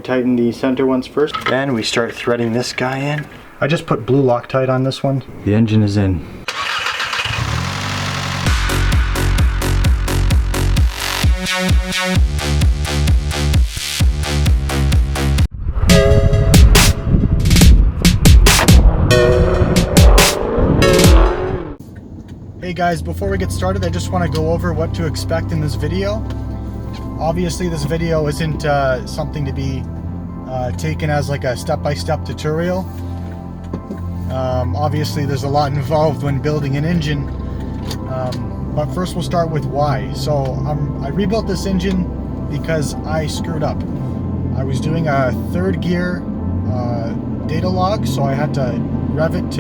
tighten the center ones first. Then we start threading this guy in. I just put blue Loctite on this one. The engine is in. Hey guys, before we get started, I just want to go over what to expect in this video. Obviously, this video isn't something to be taken as like a step-by-step tutorial. Obviously, there's a lot involved when building an engine. But first, we'll start with why. So, I rebuilt this engine because I screwed up. I was doing a third gear data log, so I had to rev it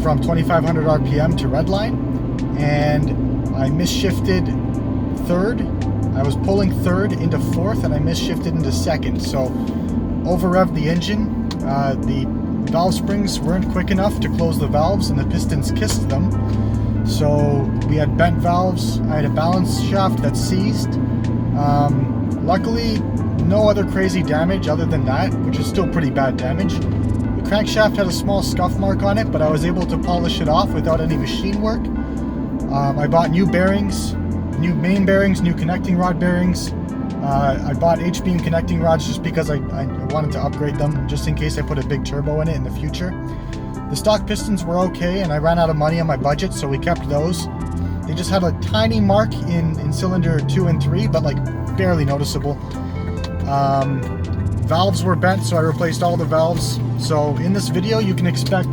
from 2500 RPM to redline, and I misshifted third. I was pulling third into fourth, and I misshifted into second. So over-revved the engine. The valve springs weren't quick enough to close the valves, and the pistons kissed them. So we had bent valves. I had a balance shaft that seized. Luckily, no other crazy damage other than that, which is still pretty bad damage. The crankshaft had a small scuff mark on it, but I was able to polish it off without any machine work. I bought new bearings, new main bearings, new connecting rod bearings. I bought H-beam connecting rods just because I wanted to upgrade them, just in case I put a big turbo in it in the future. The stock pistons were okay, and I ran out of money on my budget, so we kept those. They just had a tiny mark in cylinder 2 and 3, but like barely noticeable. Valves were bent, so I replaced all the valves. So in this video, you can expect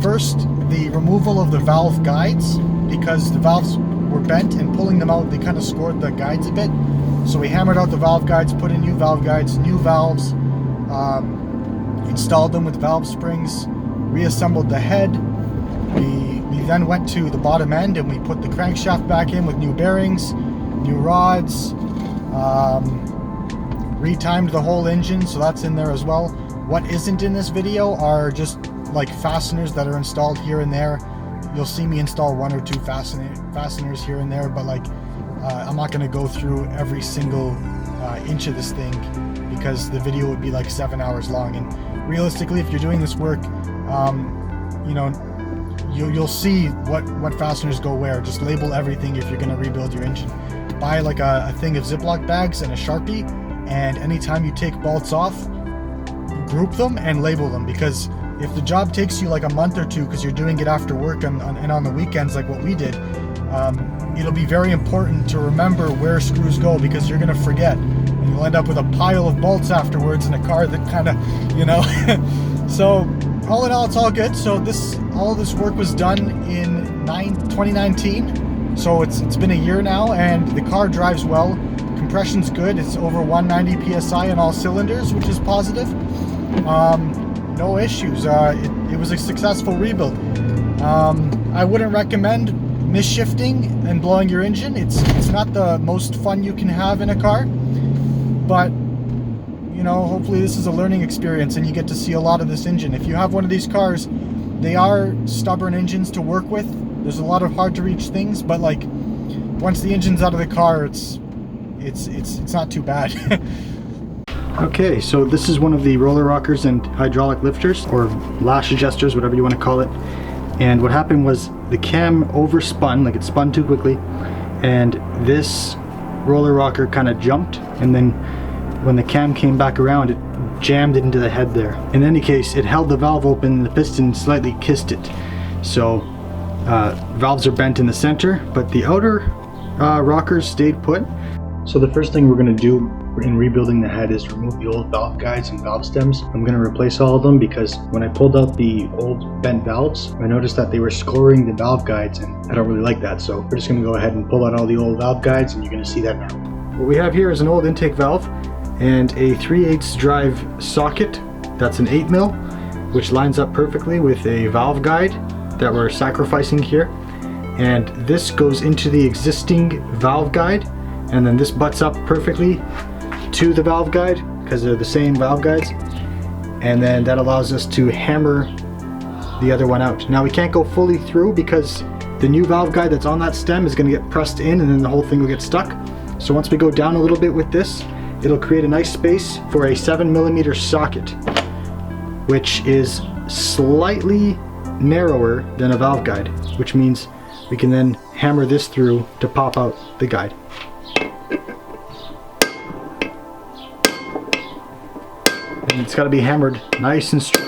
first the removal of the valve guides, because the valves were bent, and pulling them out, they kind of scored the guides a bit. So we hammered out the valve guides, put in new valve guides, new valves, installed them with valve springs, reassembled the head. We then went to the bottom end and we put the crankshaft back in with new bearings, new rods, retimed the whole engine, so that's in there as well. What isn't in this video are just like fasteners that are installed here and there. You'll see me install 1 or 2 fasteners here and there, but like I'm not going to go through every single inch of this thing, because the video would be like 7 hours long. And realistically, if you're doing this work, you know, you'll see what fasteners go where. Just label everything if you're going to rebuild your engine. Buy like a thing of Ziploc bags and a Sharpie, and anytime you take bolts off, group them and label them, because if the job takes you like a month or two because you're doing it after work and on the weekends like what we did, it'll be very important to remember where screws go, because you're going to forget and you'll end up with a pile of bolts afterwards in a car that kind of, you know. So all in all, it's all good. So all of this work was done in 2019, so it's been a year now, and the car drives well. Compression's good. It's over 190 PSI on all cylinders, which is positive. No issues. It was a successful rebuild. I wouldn't recommend misshifting and blowing your engine. It's not the most fun you can have in a car, but you know, hopefully this is a learning experience and you get to see a lot of this engine. If you have one of these cars, they are stubborn engines to work with. There's a lot of hard to reach things, but like once the engine's out of the car, it's not too bad. Okay, so this is one of the roller rockers and hydraulic lifters, or lash adjusters, whatever you want to call it. And what happened was the cam overspun, like it spun too quickly, and this roller rocker kind of jumped, and then when the cam came back around, it jammed it into the head there. In any case, it held the valve open and the piston slightly kissed it. So valves are bent in the center, but the outer rockers stayed put. So the first thing we're going to do in rebuilding the head is remove the old valve guides and valve stems. I'm going to replace all of them, because when I pulled out the old bent valves, I noticed that they were scoring the valve guides, and I don't really like that. So we're just going to go ahead and pull out all the old valve guides, and you're going to see that now. What we have here is an old intake valve and a 3/8 drive socket. That's an 8mm, which lines up perfectly with a valve guide that we're sacrificing here. And this goes into the existing valve guide, and then this butts up perfectly to the valve guide because they're the same valve guides, and then that allows us to hammer the other one out. Now we can't go fully through because the new valve guide that's on that stem is going to get pressed in, and then the whole thing will get stuck. So once we go down a little bit with this it'll create a nice space for a 7mm socket, which is slightly narrower than a valve guide, which means we can then hammer this through to pop out the guide. And it's got to be hammered nice and straight.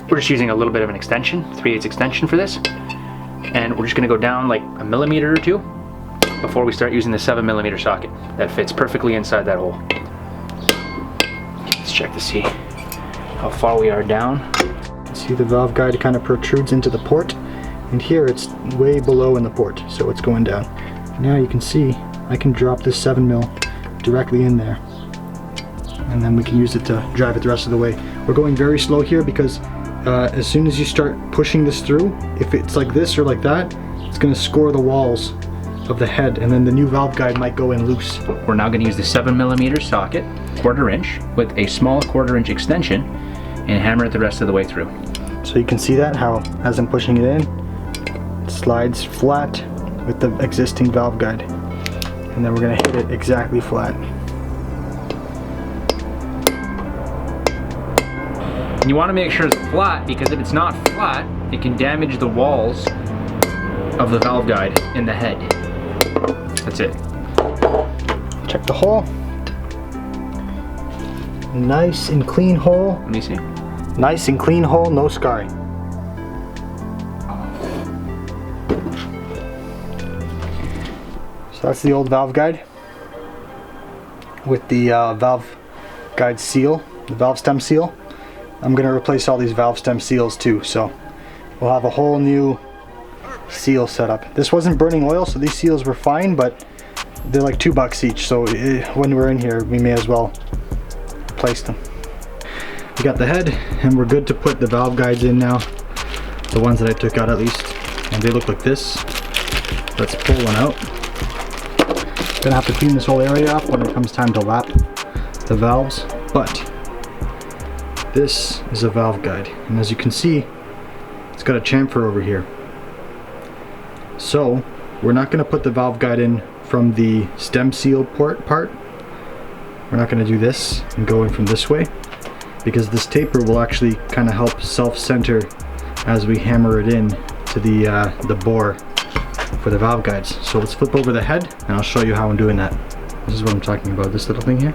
We're just using a little bit of an extension, 3/8 extension for this, and we're just going to go down like a millimeter or two before we start using the 7mm socket. That fits perfectly inside that hole. Let's check to see how far we are down. See, the valve guide kind of protrudes into the port, and here it's way below in the port, so it's going down. Now you can see I can drop this 7mm directly in there, and then we can use it to drive it the rest of the way. We're going very slow here because as soon as you start pushing this through, if it's like this or like that, it's going to score the walls of the head, and then the new valve guide might go in loose. We're now going to use the 7mm socket, 1/4 inch, with a small 1/4 inch extension, and hammer it the rest of the way through. So you can see that how, as I'm pushing it in, it slides flat with the existing valve guide, and then we're going to hit it exactly flat. And you want to make sure it's flat, because if it's not flat, it can damage the walls of the valve guide in the head. That's it. Check the hole. Nice and clean hole. Let me see. Nice and clean hole, no scarring. So that's the old valve guide with the valve guide seal, the valve stem seal. I'm going to replace all these valve stem seals too, so we'll have a whole new seal setup. This wasn't burning oil, so these seals were fine, but they're like $2 each, so when we're in here we may as well replace them. We got the head, and we're good to put the valve guides in now, the ones that I took out at least, and they look like this. Let's pull one out. Gonna have to clean this whole area up when it comes time to lap the valves, but this is a valve guide, and as you can see, it's got a chamfer over here. So we're not going to put the valve guide in from the stem seal port part. We're not going to do this and go in from this way, because this taper will actually kind of help self-center as we hammer it in to the bore for the valve guides. So let's flip over the head and I'll show you how I'm doing that. This is what I'm talking about, this little thing here.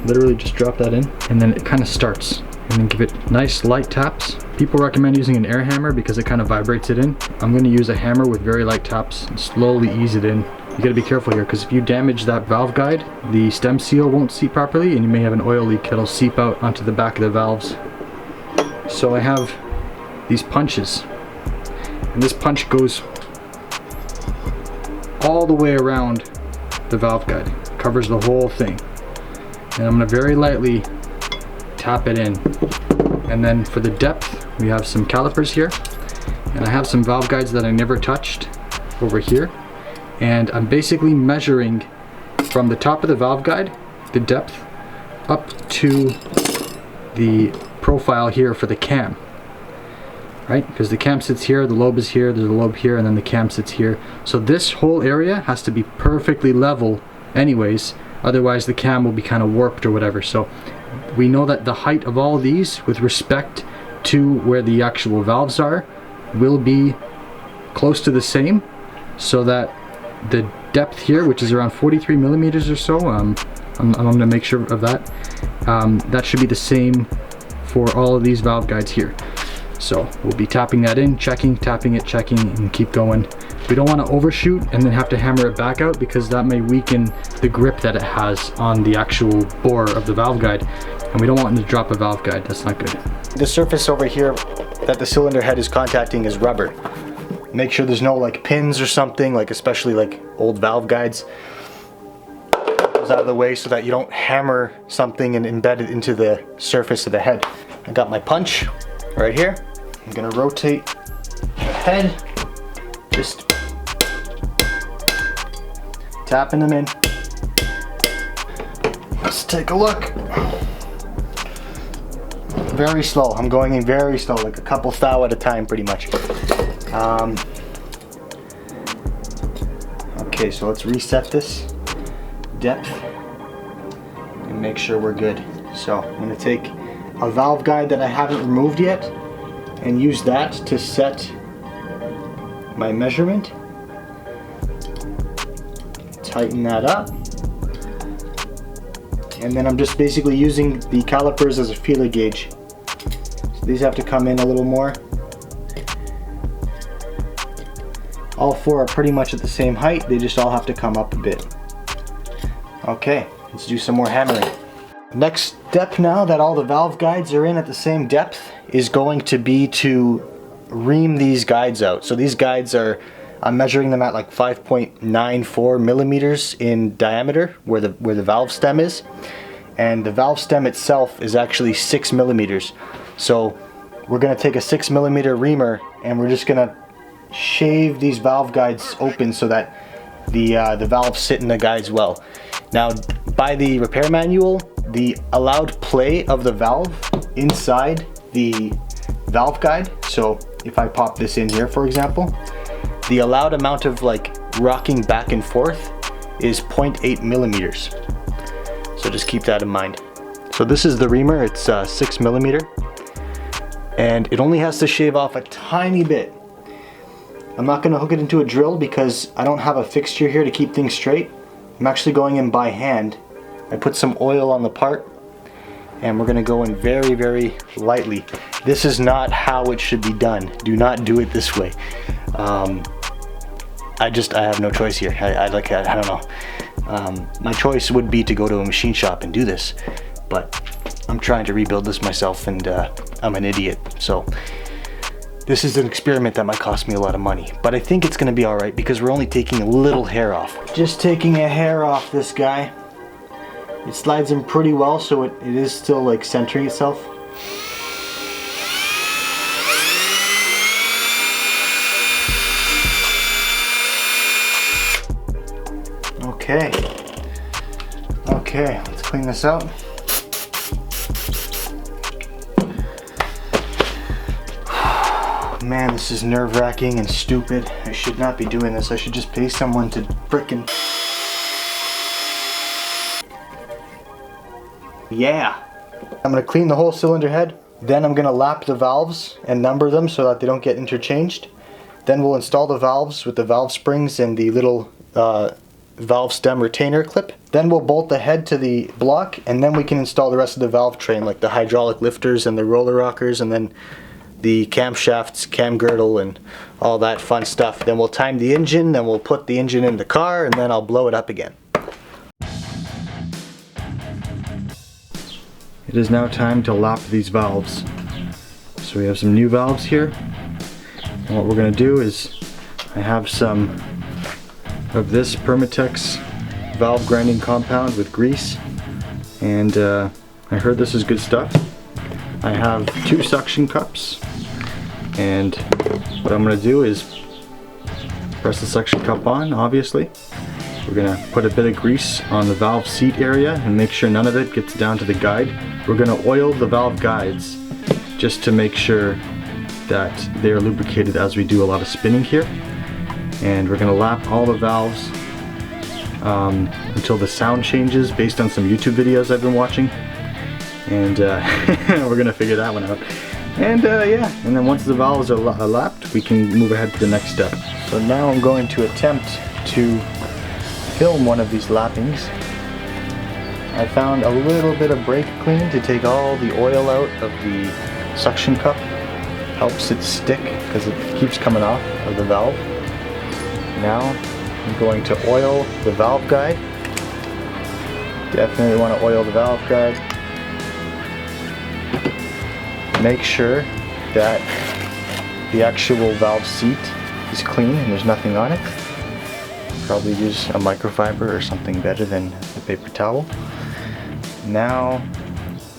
Literally just drop that in, and then it kind of starts, and then give it nice light taps. People recommend using an air hammer because it kind of vibrates it in. I'm going to use a hammer with very light taps and slowly ease it in. You got to be careful here, because if you damage that valve guide, the stem seal won't seat properly, and you may have an oil leak. It'll seep out onto the back of the valves. So I have these punches, and this punch goes all the way around the valve guide, covers the whole thing, and I'm going to very lightly tap it in. And then for the depth, we have some calipers here, and I have some valve guides that I never touched over here, and I'm basically measuring from the top of the valve guide, the depth, up to the profile here for the cam, right? Because the cam sits here, the lobe is here, there's a lobe here, and then the cam sits here. So this whole area has to be perfectly level anyways, otherwise the cam will be kind of warped or whatever. So we know that the height of all these with respect to where the actual valves are will be close to the same, so that the depth here, which is around 43 millimeters or so, I'm going to make sure of that, that should be the same for all of these valve guides here. So we'll be tapping that in, checking, tapping it, checking, and keep going. We don't want to overshoot and then have to hammer it back out, because that may weaken the grip that it has on the actual bore of the valve guide, and we don't want to drop a valve guide. That's not good. The surface over here that the cylinder head is contacting is rubber. Make sure there's no like pins or something, like especially like old valve guides. Goes out of the way so that you don't hammer something and embed it into the surface of the head. I got my punch right here. I'm gonna rotate the head, just tapping them in. Let's take a look. Very slow. I'm going in very slow, like a couple thou at a time pretty much. Okay, Okay, so let's reset this depth and make sure we're good. So I'm going to take a valve guide that I haven't removed yet and use that to set my measurement. Tighten that up. And then I'm just basically using the calipers as a feeler gauge. So these have to come in a little more. All four are pretty much at the same height, they just all have to come up a bit. Okay, let's do some more hammering. Next step, now that all the valve guides are in at the same depth, is going to be to ream these guides out. So these guides are, I'm measuring them at like 5.94 millimeters in diameter where the valve stem is, and the valve stem itself is actually 6 millimeters. So we're going to take a 6 millimeter reamer and we're just going to shave these valve guides open so that the valves sit in the guides well. Now, by the repair manual, the allowed play of the valve inside the valve guide, so if I pop this in here, for example, the allowed amount of like rocking back and forth is 0.8 millimeters. So just keep that in mind. So this is the reamer, it's 6 millimeter, and it only has to shave off a tiny bit. I'm not going to hook it into a drill because I don't have a fixture here to keep things straight. I'm actually going in by hand. I put some oil on the part and we're going to go in very, very lightly. This is not how it should be done. Do not do it this way. I have no choice here. I don't know. My choice would be to go to a machine shop and do this, but I'm trying to rebuild this myself and I'm an idiot. So this is an experiment that might cost me a lot of money, but I think it's going to be alright because we're only taking a little hair off. Just taking a hair off this guy. It slides in pretty well, so it is still like centering itself. Okay. Okay, let's clean this out. Man, this is nerve-wracking and stupid. I should not be doing this. I should just pay someone to frickin'... Yeah! I'm gonna clean the whole cylinder head. Then I'm gonna lap the valves and number them so that they don't get interchanged. Then we'll install the valves with the valve springs and the little valve stem retainer clip. Then we'll bolt the head to the block, and then we can install the rest of the valve train, like the hydraulic lifters and the roller rockers, and then the camshafts, cam girdle, and all that fun stuff. Then we'll time the engine, then we'll put the engine in the car, and then I'll blow it up again. It is now time to lap these valves. So we have some new valves here. And what we're going to do is, I have some of this Permatex valve grinding compound with grease, and I heard this is good stuff. I have 2 suction cups, and what I'm going to do is press the suction cup on, obviously. We're going to put a bit of grease on the valve seat area and make sure none of it gets down to the guide. We're going to oil the valve guides just to make sure that they're lubricated as we do a lot of spinning here. And we're going to lap all the valves until the sound changes based on some YouTube videos I've been watching. And we're going to figure that one out. And yeah, and then once the valves are lapped, we can move ahead to the next step. So now I'm going to attempt to film one of these lappings. I found a little bit of brake clean to take all the oil out of the suction cup. Helps it stick because it keeps coming off of the valve. Now I'm going to oil the valve guide. Definitely want to oil the valve guide. Make sure that the actual valve seat is clean and there's nothing on it. Probably use a microfiber or something better than a paper towel. Now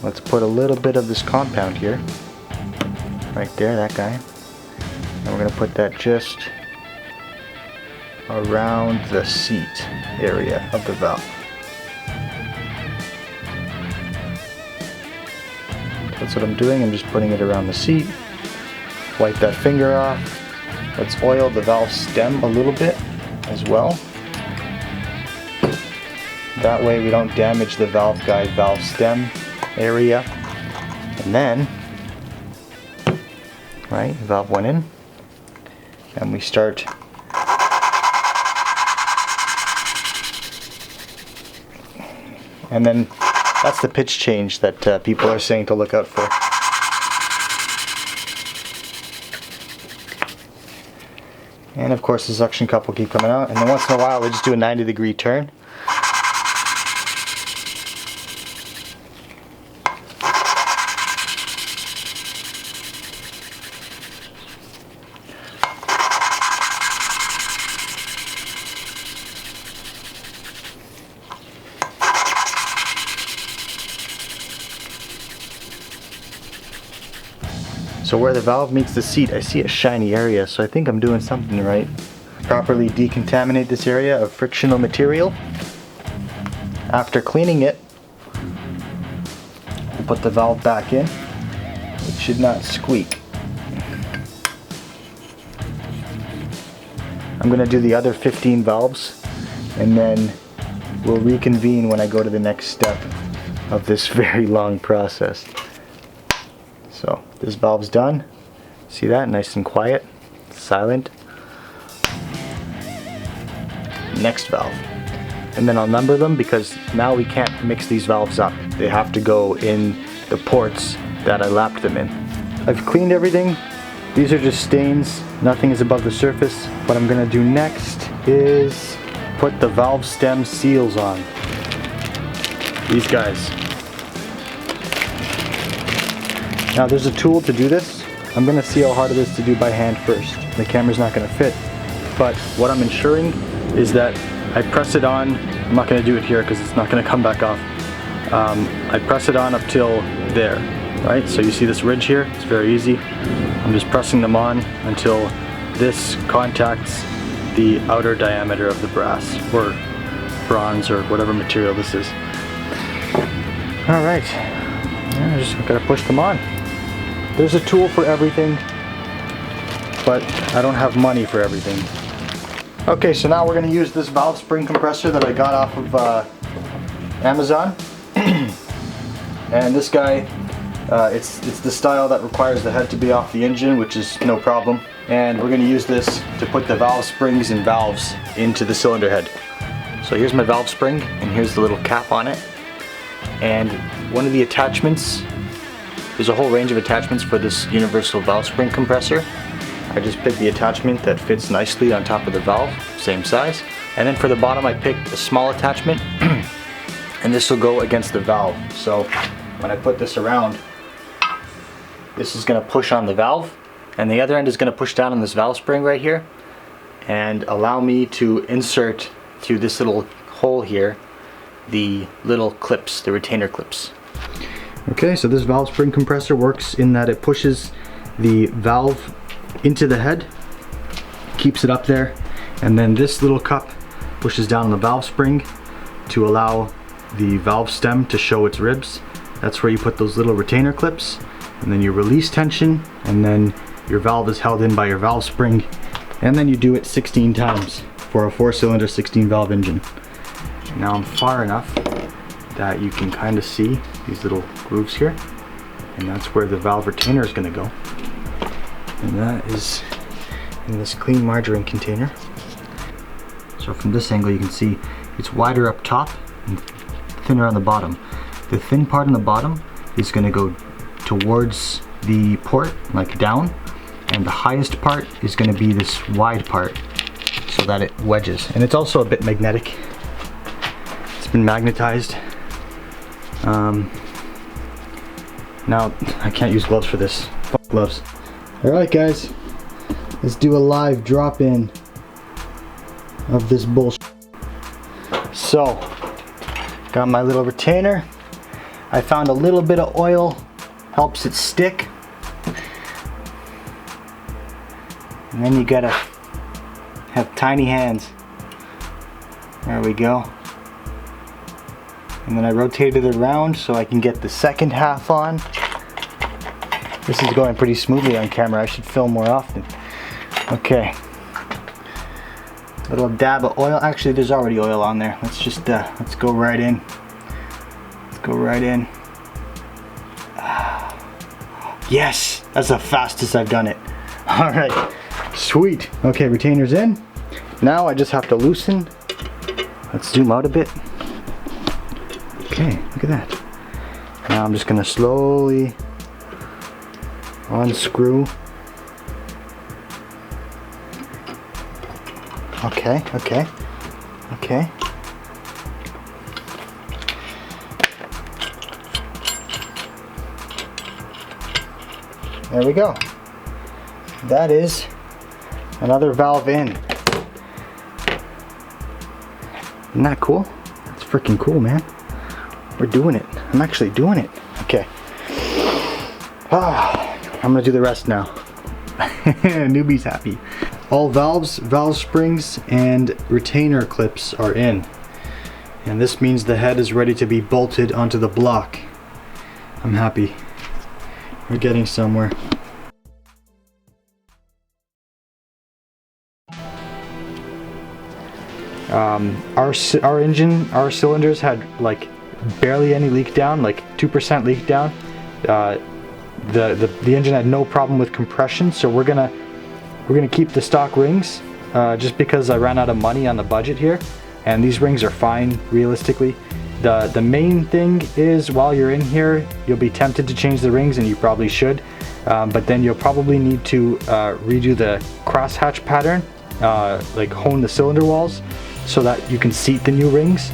let's put a little bit of this compound here. Right there, that guy. And we're going to put that just around the seat area of the valve. That's what I'm doing. I'm just putting it around the seat. Wipe that finger off. Let's oil the valve stem a little bit as well. That way we don't damage the valve guide, valve stem area. And then, right, the valve went in, and we start and then that's the pitch change that people are saying to look out for. And of course the suction cup will keep coming out, and then once in a while we just do a 90-degree turn. So where the valve meets the seat, I see a shiny area, so I think I'm doing something right. Properly decontaminate this area of frictional material. After cleaning it, we'll put the valve back in. It should not squeak. I'm going to do the other 15 valves, and then we'll reconvene when I go to the next step of this very long process. So this valve's done. See that? Nice and quiet, silent. Next valve. And then I'll number them because now we can't mix these valves up. They have to go in the ports that I lapped them in. I've cleaned everything. These are just stains. Nothing is above the surface. What I'm going to do next is put the valve stem seals on. These guys. Now there's a tool to do this. I'm going to see how hard it is to do by hand first. The camera's not going to fit. But what I'm ensuring is that I press it on. I'm not going to do it here because it's not going to come back off. I press it on up till there. Right? So you see this ridge here? It's very easy. I'm just pressing them on until this contacts the outer diameter of the brass or bronze or whatever material this is. Alright. I just gotta push them on. There's a tool for everything, but I don't have money for everything. Okay, so now we're going to use this valve spring compressor that I got off of Amazon. And this guy, it's the style that requires the head to be off the engine, which is no problem. And we're going to use this to put the valve springs and valves into the cylinder head. So here's my valve spring, and here's the little cap on it. And one of the attachments, there's a whole range of attachments for this universal valve spring compressor. I just picked the attachment that fits nicely on top of the valve, same size. And then for the bottom I picked a small attachment and this will go against the valve. So when I put this around, this is going to push on the valve and the other end is going to push down on this valve spring right here and allow me to insert through this little hole here the little clips, the retainer clips. Okay, so this valve spring compressor works in that it pushes the valve into the head, keeps it up there, and then this little cup pushes down on the valve spring to allow the valve stem to show its ribs. That's where you put those little retainer clips, and then you release tension, and then your valve is held in by your valve spring, and then you do it 16 times for a 4-cylinder 16 valve engine. Now I'm far enough that you can kind of see these little grooves here, and that's where the valve retainer is going to go, and that is in this clean margarine container. So from this angle you can see it's wider up top and thinner on the bottom. The thin part on the bottom is going to go towards the port, like down, and the highest part is going to be this wide part so that it wedges. And it's also a bit magnetic. It's been magnetized. Now I can't use gloves for this. Fuck gloves. Alright guys, let's do a live drop-in of this bullshit. So, got my little retainer. I found a little bit of oil, helps it stick. And then you gotta have tiny hands. There we go. And then I rotated it around so I can get the second half on. This is going pretty smoothly on camera. I should film more often. Okay. Little dab of oil. Actually, there's already oil on there. Let's just let's go right in. Let's go right in. Yes, that's the fastest I've done it. All right, sweet. Okay, retainer's in. Now I just have to loosen. Let's zoom out a bit. Okay, look at that. Now I'm just gonna slowly unscrew. Okay, okay, okay. There we go. That is another valve in. Isn't that cool? That's freaking cool, man. We're doing it. I'm actually doing it. Okay. I'm gonna do the rest now. Newbie's happy. All valves, valve springs, and retainer clips are in. And this means the head is ready to be bolted onto the block. I'm happy. We're getting somewhere. Our engine, our cylinders had like barely any leak down, like 2% leak down. The engine had no problem with compression, so we're gonna keep the stock rings just because I ran out of money on the budget here, and these rings are fine realistically. The main thing is, while you're in here, you'll be tempted to change the rings, and you probably should, but then you'll probably need to redo the crosshatch pattern, like hone the cylinder walls so that you can seat the new rings.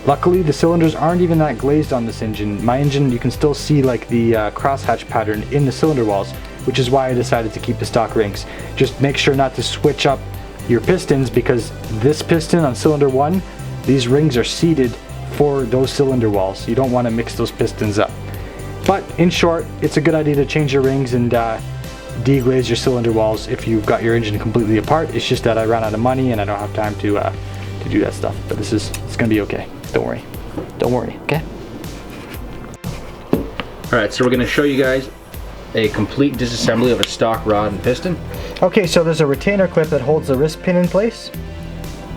Luckily, the cylinders aren't even that glazed on this engine. My engine, you can still see like the crosshatch pattern in the cylinder walls, which is why I decided to keep the stock rings. Just make sure not to switch up your pistons, because this piston on cylinder 1, these rings are seated for those cylinder walls. You don't want to mix those pistons up. But in short, it's a good idea to change your rings and deglaze your cylinder walls if you've got your engine completely apart. It's just that I ran out of money and I don't have time to do that stuff. But it's gonna be okay. Don't worry. Don't worry, okay? Alright, so we're gonna show you guys a complete disassembly of a stock rod and piston. Okay, so there's a retainer clip that holds the wrist pin in place.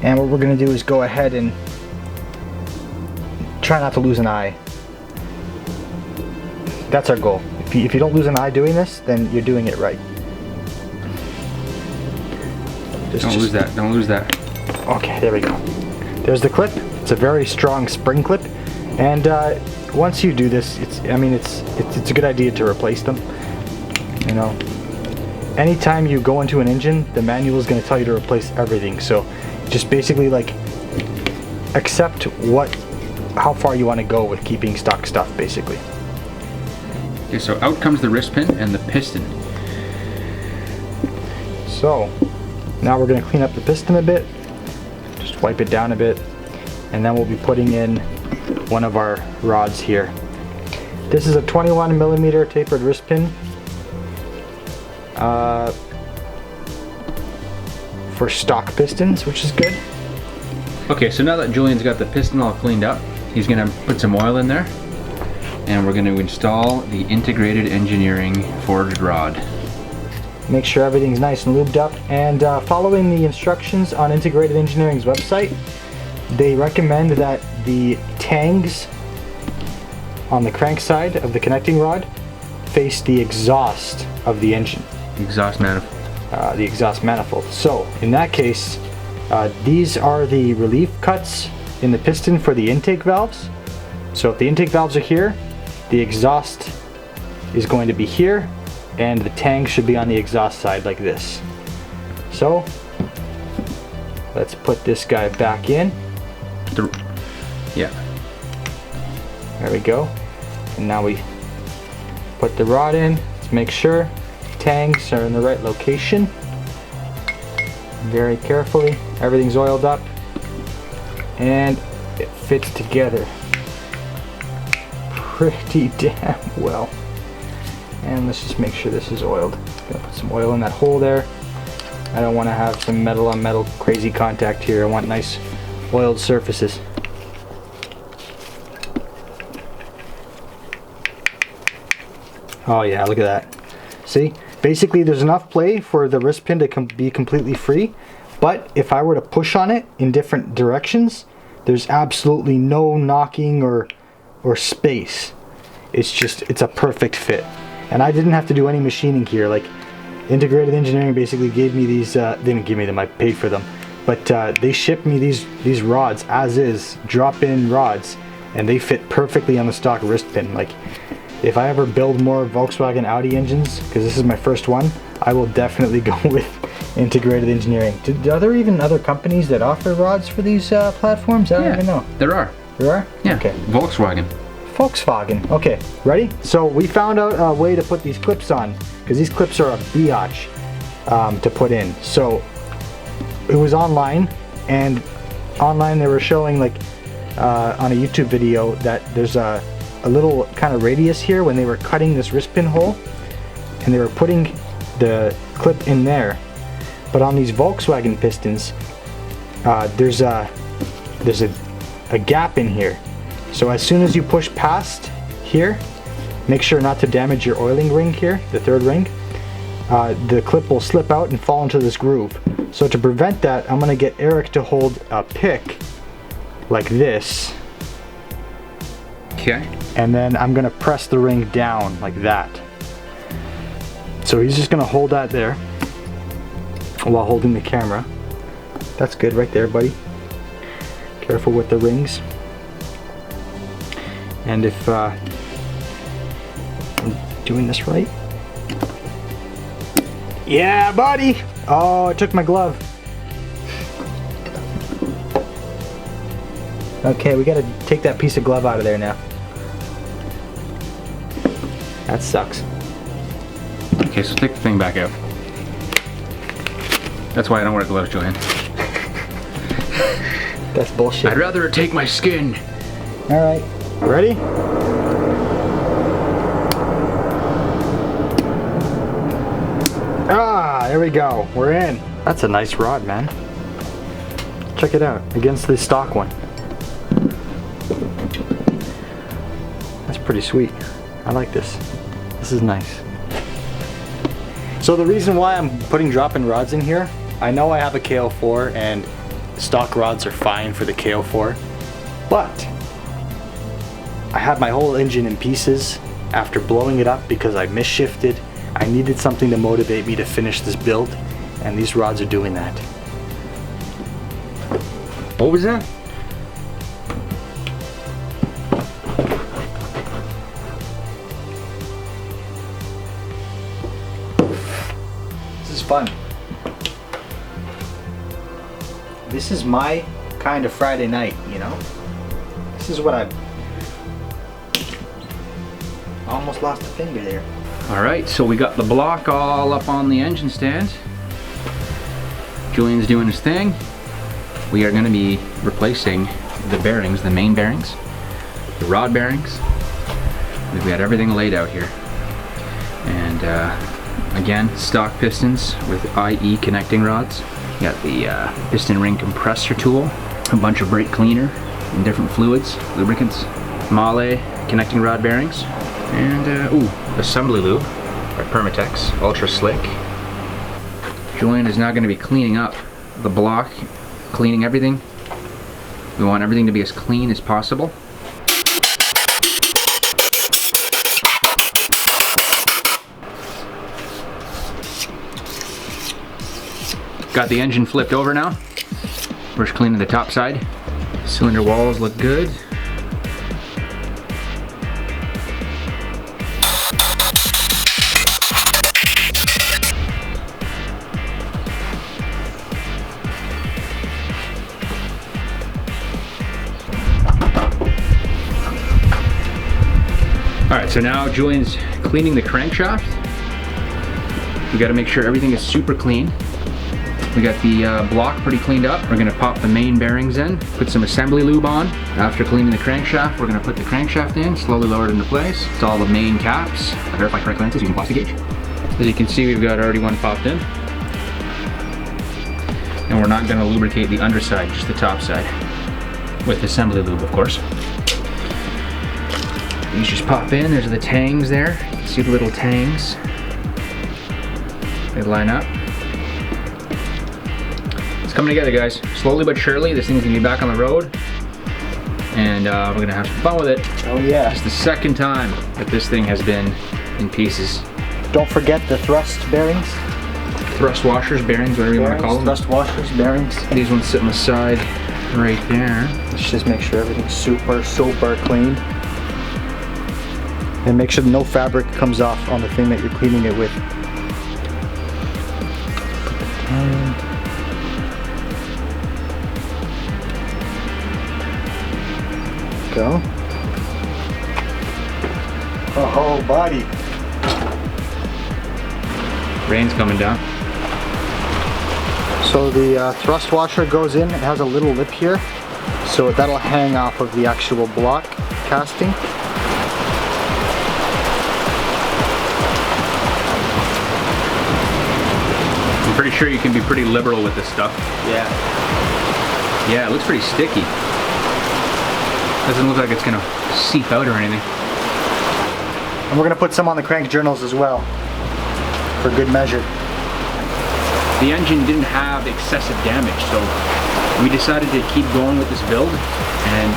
And what we're gonna do is go ahead and try not to lose an eye. That's our goal. If you don't lose an eye doing this, then you're doing it right. Don't lose that. Don't lose that. Okay, there we go. There's the clip. It's a very strong spring clip, and once you do this, it's a good idea to replace them. You know, anytime you go into an engine, the manual is going to tell you to replace everything. So just basically like accept how far you want to go with keeping stock stuff, basically. Okay, so out comes the wrist pin and the piston. So now we're going to clean up the piston a bit, just wipe it down a bit, and then we'll be putting in one of our rods here. This is a 21mm tapered wrist pin for stock pistons, which is good. Okay, so now that Julian's got the piston all cleaned up, he's going to put some oil in there, and we're going to install the integrated engineering forged rod. Make sure everything's nice and lubed up, and following the instructions on Integrated Engineering's website, they recommend that the tangs on the crank side of the connecting rod face the exhaust of the engine. Exhaust manifold. The exhaust manifold. So in that case, these are the relief cuts in the piston for the intake valves. So if the intake valves are here, the exhaust is going to be here, and the tang should be on the exhaust side like this. So let's put this guy back in. Yeah. There we go. And now we put the rod in. Let's make sure tangs are in the right location. Very carefully. Everything's oiled up and it fits together pretty damn well. And let's just make sure this is oiled. Gonna put some oil in that hole there. I don't want to have some metal on metal crazy contact here. I want nice oiled surfaces. Oh yeah, look at that. See? Basically there's enough play for the wrist pin to be completely free, but if I were to push on it in different directions, there's absolutely no knocking or space. It's a perfect fit. And I didn't have to do any machining here. Like, Integrated Engineering basically gave me these, they didn't give me them, I paid for them. But they shipped me these rods as is, drop-in rods, and they fit perfectly on the stock wrist pin. Like, if I ever build more Volkswagen Audi engines, because this is my first one, I will definitely go with Integrated Engineering. Are there even other companies that offer rods for these platforms? I don't even know. There are. There are? Yeah. Okay. Volkswagen. Okay, ready? So we found out a way to put these clips on, because these clips are a biatch to put in. So it was online, and online they were showing, like, on a YouTube video, that there's a little kind of radius here when they were cutting this wrist pin hole, and they were putting the clip in there. But on these Volkswagen pistons, there's a gap in here. So as soon as you push past here, make sure not to damage your oiling ring here, the third ring, the clip will slip out and fall into this groove. So to prevent that, I'm gonna get Eric to hold a pick like this. Okay. And then I'm gonna press the ring down like that. So he's just gonna hold that there while holding the camera. That's good right there, buddy. Careful with the rings. And if I'm doing this right. Yeah, buddy! Oh, I took my glove. Okay, we gotta take that piece of glove out of there now. That sucks. Okay, so take the thing back out. That's why I don't wear gloves, Julian. That's bullshit. I'd rather take my skin. Alright, ready? Ah, there we go. We're in. That's a nice rod, man. Check it out, against the stock one. That's pretty sweet. I like this. This is nice. So the reason why I'm putting drop-in rods in here, I know I have a K04 and stock rods are fine for the K04, but I had my whole engine in pieces after blowing it up because I misshifted. I needed something to motivate me to finish this build, and these rods are doing that. What was that? This is fun. This is my kind of Friday night, you know? This is what I almost lost a finger there. Alright, so we got the block all up on the engine stand. Julian's doing his thing. We are going to be replacing the bearings, the main bearings, the rod bearings. We've got everything laid out here. And again, stock pistons with IE connecting rods. You got the piston ring compressor tool, a bunch of brake cleaner and different fluids, lubricants, Mahle connecting rod bearings, and assembly lube by Permatex, Ultra Slick. Julian is now going to be cleaning up the block, cleaning everything. We want everything to be as clean as possible. Got the engine flipped over now. We're just cleaning the top side. Cylinder walls look good. Alright, so now Julian's cleaning the crankshaft. We got to make sure everything is super clean. We got the block pretty cleaned up. We're going to pop the main bearings in, put some assembly lube on. After cleaning the crankshaft, we're going to put the crankshaft in, slowly lower it into place. Install the main caps. Verify correct lenses using plastic gauge. As you can see, we've got already one popped in. And we're not going to lubricate the underside, just the top side. With assembly lube, of course. These just pop in. There's the tangs there. You can see the little tangs. They line up. coming together, guys. Slowly but surely, this thing's gonna be back on the road, and we're gonna have some fun with it. Oh yeah. It's the second time that this thing has been in pieces. Don't forget the thrust bearings. Thrust washers, bearings, whatever you want to call them. Thrust washers, bearings. These ones sit on the side right there. Let's just make sure everything's super clean. And make sure no fabric comes off on the thing that you're cleaning it with. Go. Oh, buddy. Rain's coming down. So the thrust washer goes in. It has a little lip here, so that'll hang off of the actual block casting. I'm pretty sure you can be pretty liberal with this stuff. Yeah. Yeah, it looks pretty sticky. Doesn't look like it's gonna seep out or anything. And we're gonna put some on the crank journals as well, for good measure. The engine didn't have excessive damage, so we decided to keep going with this build, and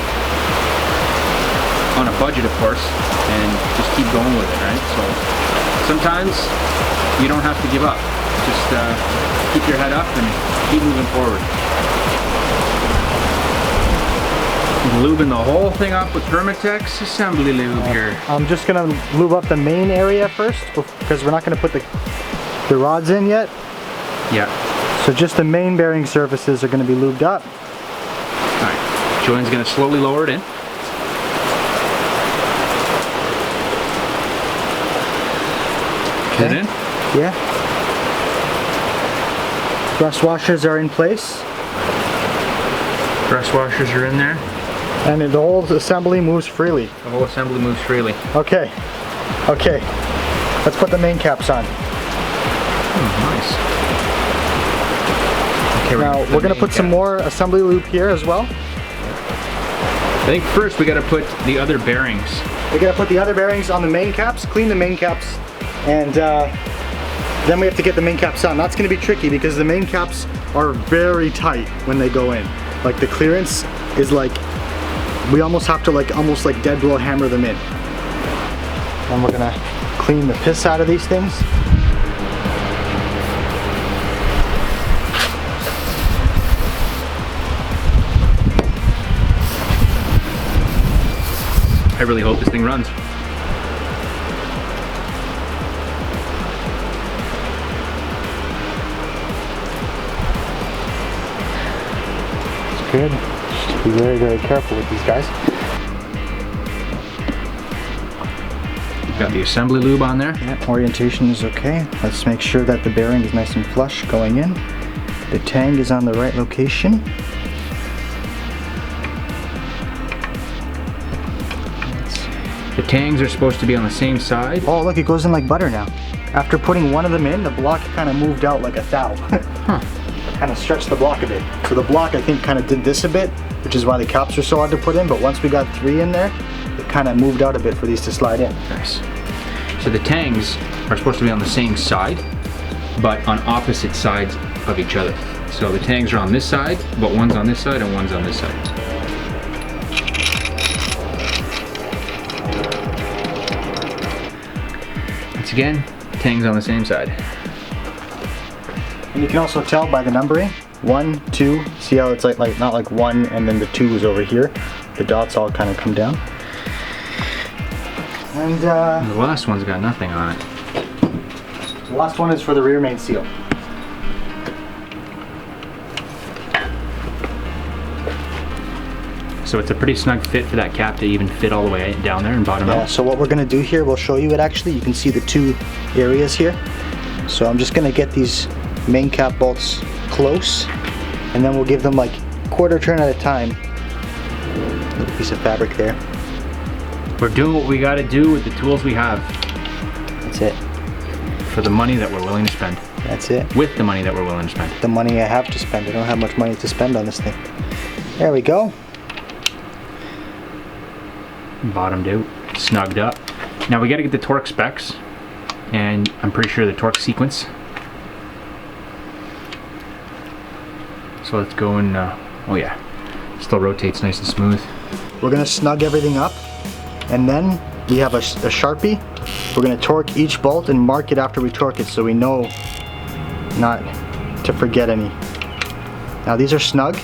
on a budget, of course, and just keep going with it, right? So sometimes you don't have to give up. Just keep your head up and keep moving forward. Lubing the whole thing up with Permatex assembly lube here. I'm just gonna lube up the main area first, because we're not gonna put the rods in yet. Yeah. So just the main bearing surfaces are gonna be lubed up. Alright, Julian's gonna slowly lower it in. Get it in? Yeah. Thrust washers are in place. Thrust washers are in there. And the whole assembly moves freely. The whole assembly moves freely. Okay. Okay. Let's put the main caps on. Nice. Okay, Now we're gonna put some more assembly lube here as well. I think first we gotta put the other bearings. We gotta put the other bearings on the main caps, clean the main caps, and then we have to get the main caps on. That's gonna be tricky because the main caps are very tight when they go in. Like the clearance is like, we almost have to almost like dead blow hammer them in. And we're gonna clean the piss out of these things. I really hope this thing runs. It's good. Just be very, very careful with these guys. Got the assembly lube on there. Yeah, orientation is okay. Let's make sure that the bearing is nice and flush going in. The tang is on the right location. The tangs are supposed to be on the same side. Oh, look, it goes in like butter now. After putting one of them in, the block kind of moved out like a thou. Huh. Kind of stretched the block a bit. So the block, I think, kind of did this a bit, which is why the caps are so hard to put in. But once we got 3 in there, it kind of moved out a bit for these to slide in. Nice. So the tangs are supposed to be on the same side, but on opposite sides of each other. So the tangs are on this side, but one's on this side and one's on this side. Once again, tangs on the same side. And you can also tell by the numbering. 1, 2, see how it's like not like 1 and then the 2 is over here. The dots all kind of come down. And The last one's got nothing on it. the last one is for the rear main seal. So it's a pretty snug fit for that cap to even fit all the way down there and bottom Yeah, out. so what we're gonna do here, we'll show you it actually. You can see the 2 areas here. So I'm just gonna get these main cap bolts close, and then we'll give them like quarter turn at a time. Little piece of fabric there. We're doing what we gotta do with the tools we have That's it. for the money that we're willing to spend. That's it. With the money that we're willing to spend. The money I have to spend. I don't have much money to spend on this thing. There we go. Bottomed out, snugged up. Now we gotta get the torque specs, and I'm pretty sure the torque sequence. So let's go and, oh yeah, still rotates nice and smooth. We're gonna snug everything up, and then we have a Sharpie. We're gonna torque each bolt and mark it after we torque it so we know not to forget any. Now these are snug,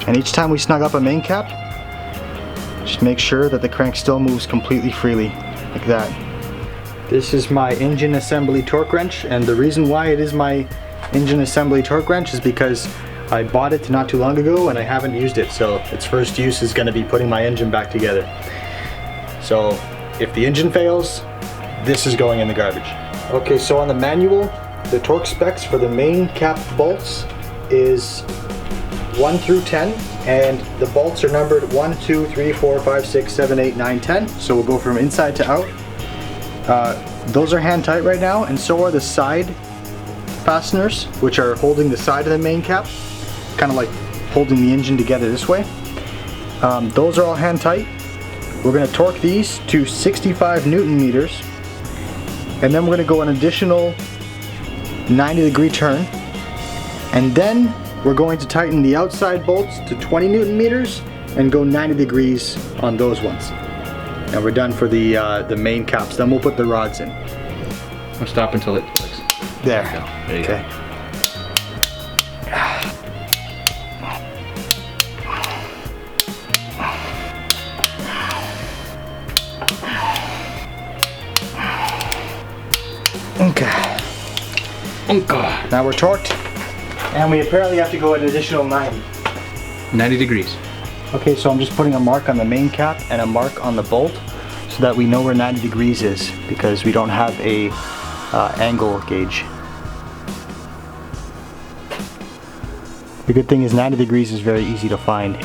and each time we snug up a main cap, just make sure that the crank still moves completely freely, like that. This is my engine assembly torque wrench, and the reason why it is my engine assembly torque wrench is because I bought it not too long ago and I haven't used it, so its first use is going to be putting my engine back together. So if the engine fails, this is going in the garbage. Okay, so on the manual, the torque specs for the main cap bolts is 1 through 10, and the bolts are numbered 1, 2, 3, 4, 5, 6, 7, 8, 9, 10. So we'll go from inside to out. Those are hand tight right now, and so are the side fasteners, which are holding the side of the main cap, kind of like holding the engine together this way. Those are all hand tight. We're going to torque these to 65 Newton meters, and then we're going to go an additional 90-degree turn, and then we're going to tighten the outside bolts to 20 Newton meters and go 90 degrees on those ones. And we're done for the main caps. Then we'll put the rods in. I'll stop until it clicks. There. There you go. Okay. Now we're torqued, and we apparently have to go an additional 90. 90 degrees. Okay, so I'm just putting a mark on the main cap and a mark on the bolt so that we know where 90 degrees is, because we don't have a angle gauge. The good thing is 90 degrees is very easy to find.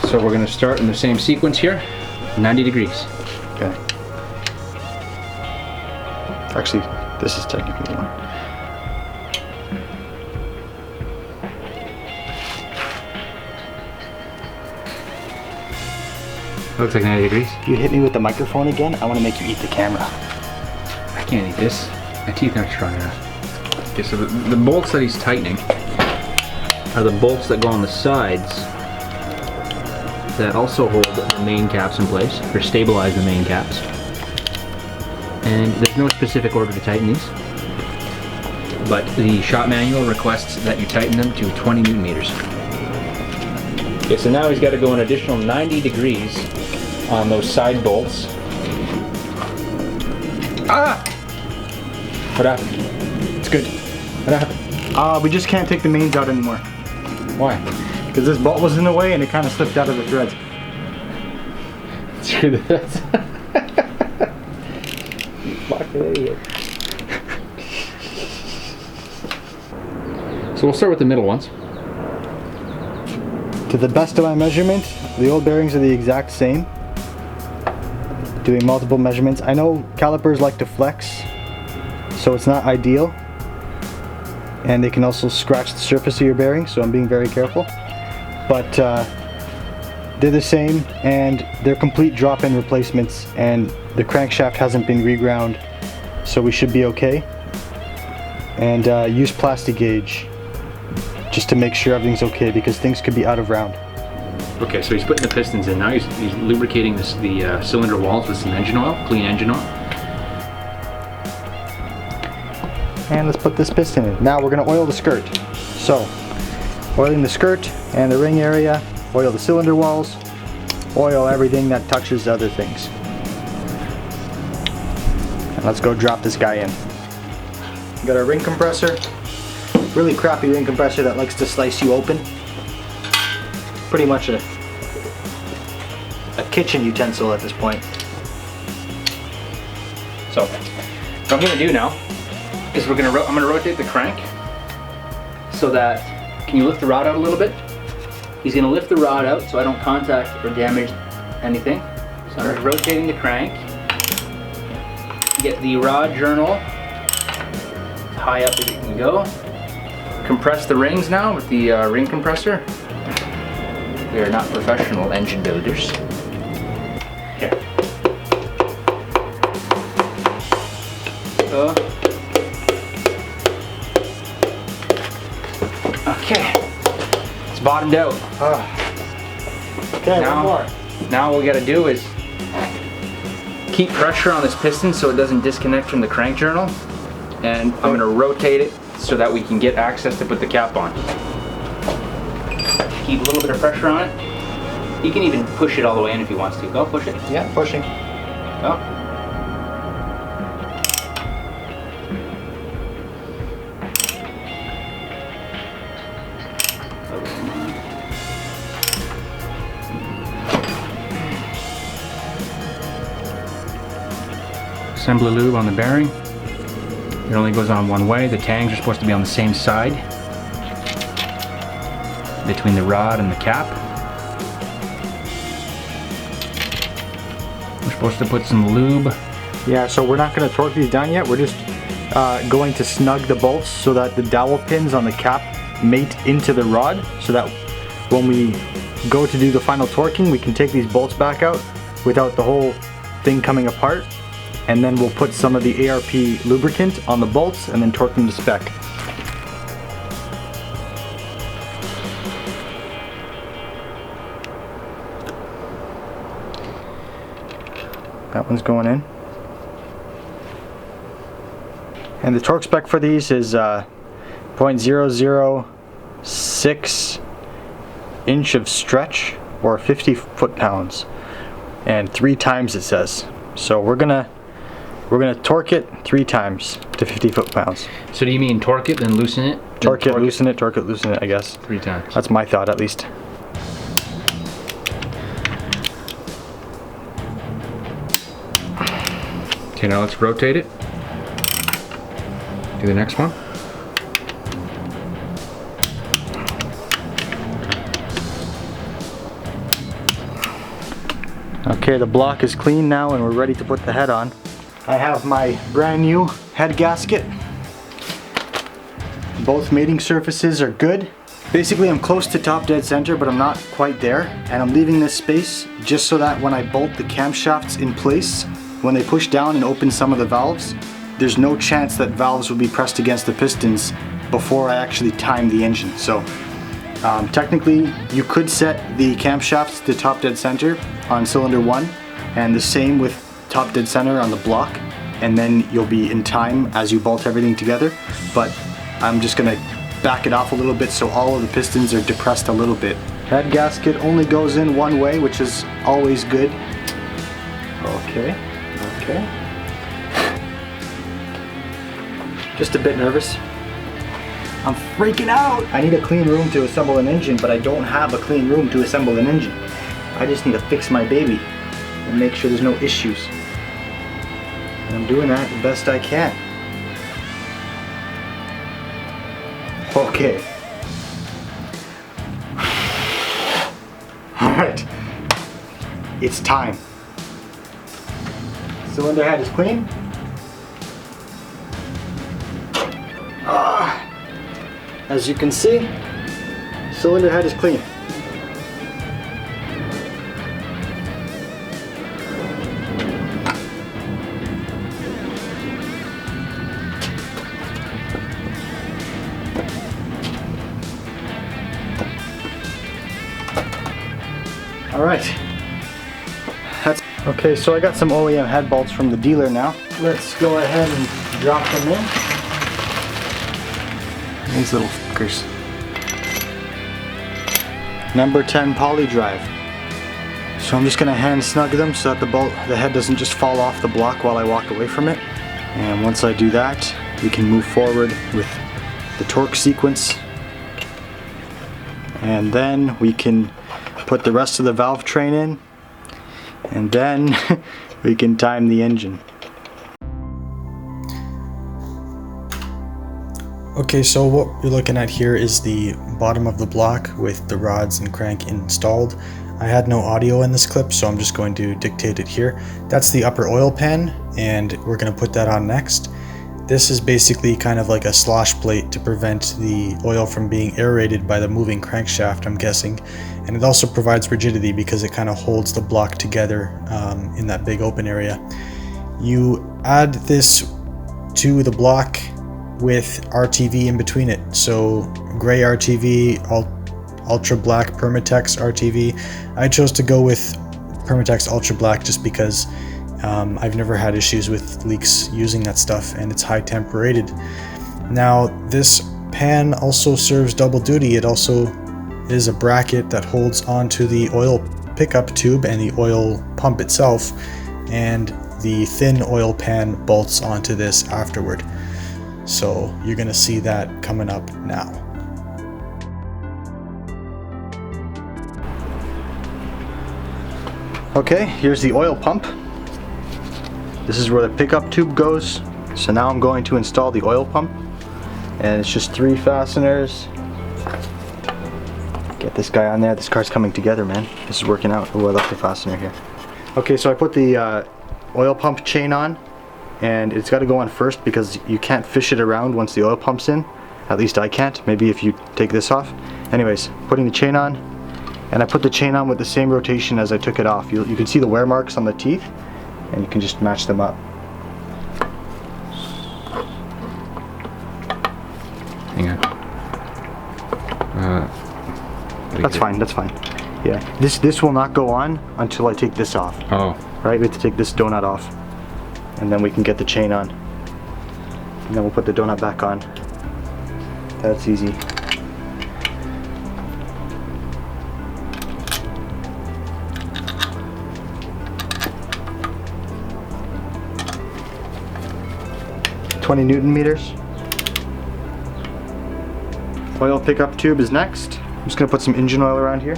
So we're going to start in the same sequence here, 90 degrees. Okay. Actually, this is technically one. Looks like 90 degrees. You hit me with the microphone again, I want to make you eat the camera. I can't eat this. My teeth aren't strong enough. Okay, so the bolts that he's tightening are the bolts that go on the sides that also hold the main caps in place, or stabilize the main caps. And there's no specific order to tighten these, but the shop manual requests that you tighten them to 20 Newton meters. Okay, so now he's got to go an additional 90 degrees on those side bolts. Ah! What happened? It's good. What happened? We just can't take the mains out anymore. Why? Because this bolt was in the way and it kind of slipped out of the threads. Screw the threads. You fucking idiot. So we'll start with the middle ones. To the best of my measurement, the old bearings are the exact same. Doing multiple measurements. I know calipers like to flex, so it's not ideal. And they can also scratch the surface of your bearing, so I'm being very careful. But they're the same, and they're complete drop-in replacements, and the crankshaft hasn't been reground, so we should be okay. And use plastic gauge just to make sure everything's okay, because things could be out of round. Okay, so he's putting the pistons in. Now he's lubricating the cylinder walls with some engine oil, clean engine oil. And let's put this piston in. Now we're going to oil the skirt. So, oiling the skirt and the ring area, oil the cylinder walls, oil everything that touches other things. And let's go drop this guy in. We got our ring compressor. Really crappy ring compressor that likes to slice you open. Pretty much a kitchen utensil at this point. So, what I'm going to do now is I'm going to rotate the crank so that, can you lift the rod out a little bit? He's going to lift the rod out so I don't contact or damage anything. So I'm rotating the crank. Get the rod journal high up as it can go. Compress the rings now with the ring compressor. We are not professional engine builders. Here. Okay. It's bottomed out. Okay, one more. Now what we gotta do is keep pressure on this piston so it doesn't disconnect from the crank journal. And I'm gonna rotate it so that we can get access to put the cap on. Keep a little bit of pressure on it. You can even push it all the way in if he wants to. Go, push it. Yeah, pushing. Go. Assembly lube on the bearing. It only goes on one way. The tangs are supposed to be on the same side between the rod and the cap. We're supposed to put some lube. Yeah, so we're not going to torque these down yet. We're just going to snug the bolts so that the dowel pins on the cap mate into the rod, so that when we go to do the final torquing, we can take these bolts back out without the whole thing coming apart. And then we'll put some of the ARP lubricant on the bolts and then torque them to spec. That one's going in. And the torque spec for these is 0.006 inch of stretch, or 50 foot-pounds, and 3 times it says. So we're gonna torque it 3 times to 50 foot-pounds. So do you mean torque it, then loosen it? Torque it, loosen it, torque it, loosen it, I guess. 3 times. That's my thought, at least. Okay, now let's rotate it. Do the next one. Okay, the block is clean now and we're ready to put the head on. I have my brand new head gasket. Both mating surfaces are good. Basically, I'm close to top dead center, but I'm not quite there. And I'm leaving this space just so that when I bolt the camshafts in place, when they push down and open some of the valves, there's no chance that valves will be pressed against the pistons before I actually time the engine. So technically, you could set the camshafts to top dead center on cylinder 1, and the same with top dead center on the block, and then you'll be in time as you bolt everything together. But I'm just gonna back it off a little bit so all of the pistons are depressed a little bit. Head gasket only goes in one way, which is always good. Okay. Just a bit nervous. I'm freaking out! I need a clean room to assemble an engine, but I don't have a clean room to assemble an engine. I just need to fix my baby and make sure there's no issues. And I'm doing that the best I can. Okay. Alright. It's time. Cylinder head is clean. As you can see, cylinder head is clean. All right. That's okay. So I got some OEM head bolts from the dealer now. Let's go ahead and drop them in. These little fuckers. Number 10 poly drive. So I'm just gonna hand snug them so that the head doesn't just fall off the block while I walk away from it. And once I do that, we can move forward with the torque sequence. And then we can put the rest of the Valvetrain in. And then we can time the engine. Okay, so what you're looking at here is the bottom of the block with the rods and crank installed. I had no audio in this clip, so I'm just going to dictate it here. That's the upper oil pan, and we're going to put that on next. This is basically kind of like a slosh plate to prevent the oil from being aerated by the moving crankshaft, I'm guessing. And it also provides rigidity because it kind of holds the block together in that big open area. You add this to the block with RTV in between it. So gray RTV Ultra Black Permatex RTV. I chose to go with Permatex Ultra Black just because I've never had issues with leaks using that stuff, and it's high temp rated. Now this pan also serves double duty. It also is a bracket that holds onto the oil pickup tube and the oil pump itself, and the thin oil pan bolts onto this afterward. So you're gonna see that coming up now. Okay, here's the oil pump. This is where the pickup tube goes. So now I'm going to install the oil pump, and it's just 3 fasteners. Get this guy on there. This car's coming together, man. This is working out. Oh, I left the fastener here. Okay, so I put the oil pump chain on, and it's got to go on first because you can't fish it around once the oil pump's in. At least I can't. Maybe if you take this off. Anyways, putting the chain on, and I put the chain on with the same rotation as I took it off. You can see the wear marks on the teeth, and you can just match them up. Hang on. That's fine, that's fine. Yeah, this will not go on until I take this off. Oh. Right, we have to take this donut off, and then we can get the chain on. And then we'll put the donut back on. That's easy. Newton-meters. Oil pickup tube is next. I'm just gonna put some engine oil around here.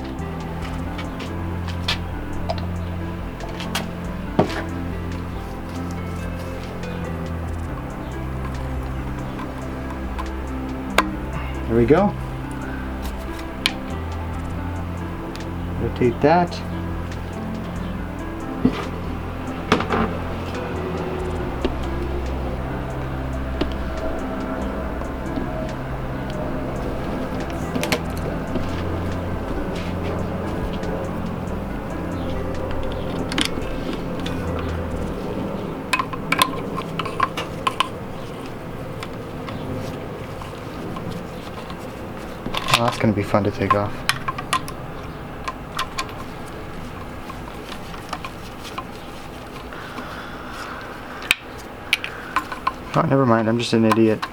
There we go. Rotate that. Oh, that's going to be fun to take off. Oh, never mind, I'm just an idiot.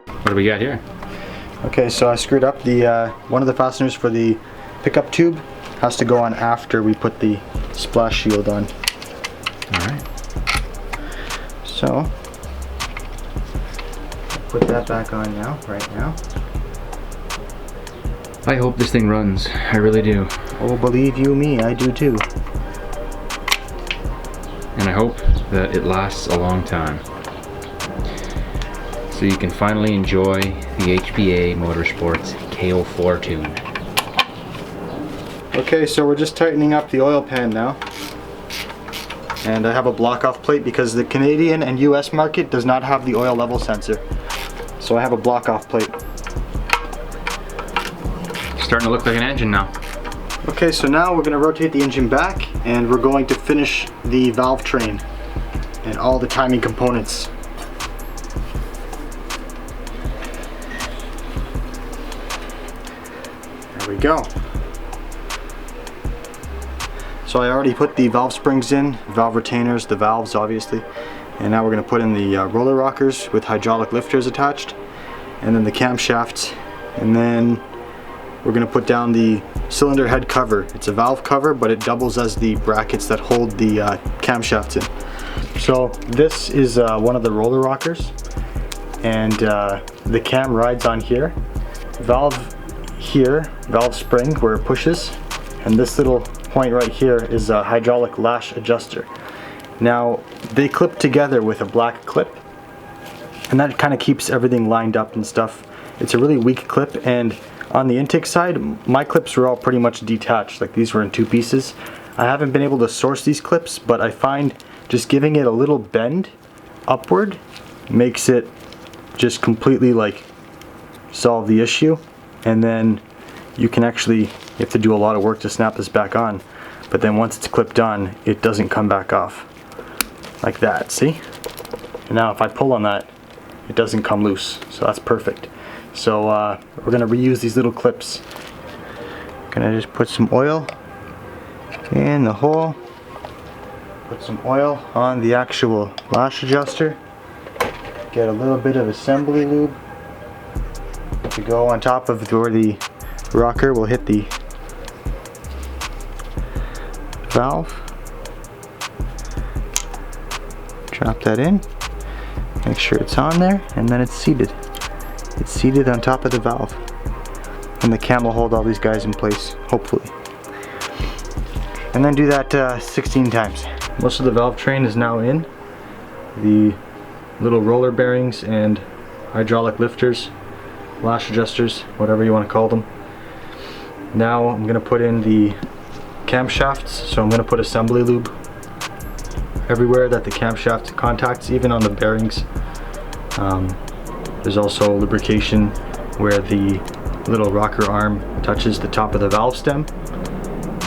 What do we got here? Okay, so I screwed up the one of the fasteners for the pickup tube. Has to go on after we put the splash shield on. Alright. So, put that back on now, right now. I hope this thing runs. I really do. Oh, believe you me, I do too. And I hope that it lasts a long time, so you can finally enjoy the HPA Motorsports K04 tune. Okay, so we're just tightening up the oil pan now. And I have a block off plate because the Canadian and US market does not have the oil level sensor. So I have a block off plate. Starting to look like an engine now. Okay, so now we're going to rotate the engine back, and we're going to finish the Valvetrain and all the timing components. There we go. So I already put the valve springs in, valve retainers, the valves obviously, and now we're going to put in the roller rockers with hydraulic lifters attached, and then the camshafts, and then we're going to put down the cylinder head cover. It's a valve cover, but it doubles as the brackets that hold the camshafts in. So this is one of the roller rockers, and the cam rides on here. Valve here, valve spring where it pushes, and this little point right here is a hydraulic lash adjuster. Now they clip together with a black clip, and that kind of keeps everything lined up and stuff. It's a really weak clip, and on the intake side my clips were all pretty much detached, like these were in 2 pieces. I haven't been able to source these clips, but I find just giving it a little bend upward makes it just completely like solve the issue, and then you can actually, you have to do a lot of work to snap this back on, but then once it's clipped on, it doesn't come back off like that, see? And now if I pull on that, it doesn't come loose, so that's perfect. So we're gonna reuse these little clips. Gonna just put some oil in the hole, put some oil on the actual lash adjuster, get a little bit of assembly lube to go on top of where the rocker will hit the valve. Drop that in, make sure it's on there, and then it's seated. It's seated on top of the valve. And the cam will hold all these guys in place, hopefully. And then do that 16 times. Most of the valve train is now in. The little roller bearings and hydraulic lifters, lash adjusters, whatever you want to call them. Now I'm going to put in the camshafts, so I'm going to put assembly lube everywhere that the camshaft contacts, even on the bearings. There's also lubrication where the little rocker arm touches the top of the valve stem,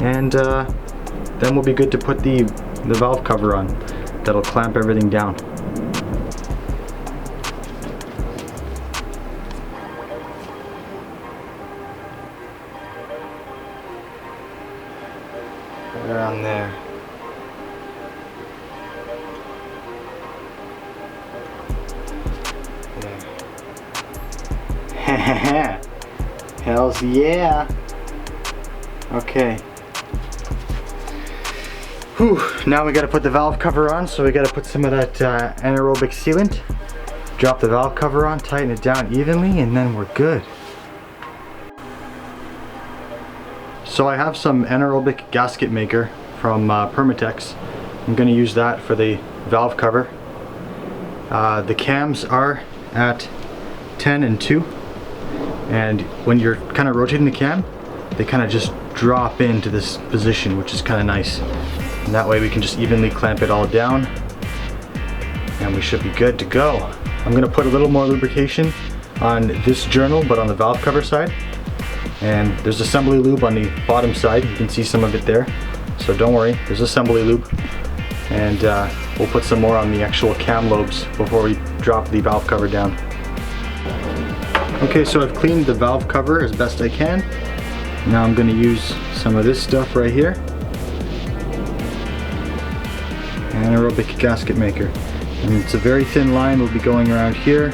and then we'll be good to put the valve cover on. That'll clamp everything down. Put it on there. Hells yeah. Okay. Whew. Now we gotta put the valve cover on, so we gotta put some of that anaerobic sealant. Drop the valve cover on, tighten it down evenly, and then we're good. So I have some anaerobic gasket maker from Permatex. I'm gonna use that for the valve cover. The cams are at 10 and 2. And when you're kind of rotating the cam, they kind of just drop into this position, which is kind of nice. And that way we can just evenly clamp it all down, and we should be good to go. I'm gonna put a little more lubrication on this journal, but on the valve cover side. And there's assembly lube on the bottom side. You can see some of it there. So don't worry, there's assembly lube. And we'll put some more on the actual cam lobes before we drop the valve cover down. Okay, so I've cleaned the valve cover as best I can. Now I'm going to use some of this stuff right here. Anaerobic gasket maker. And it's a very thin line, will be going around here.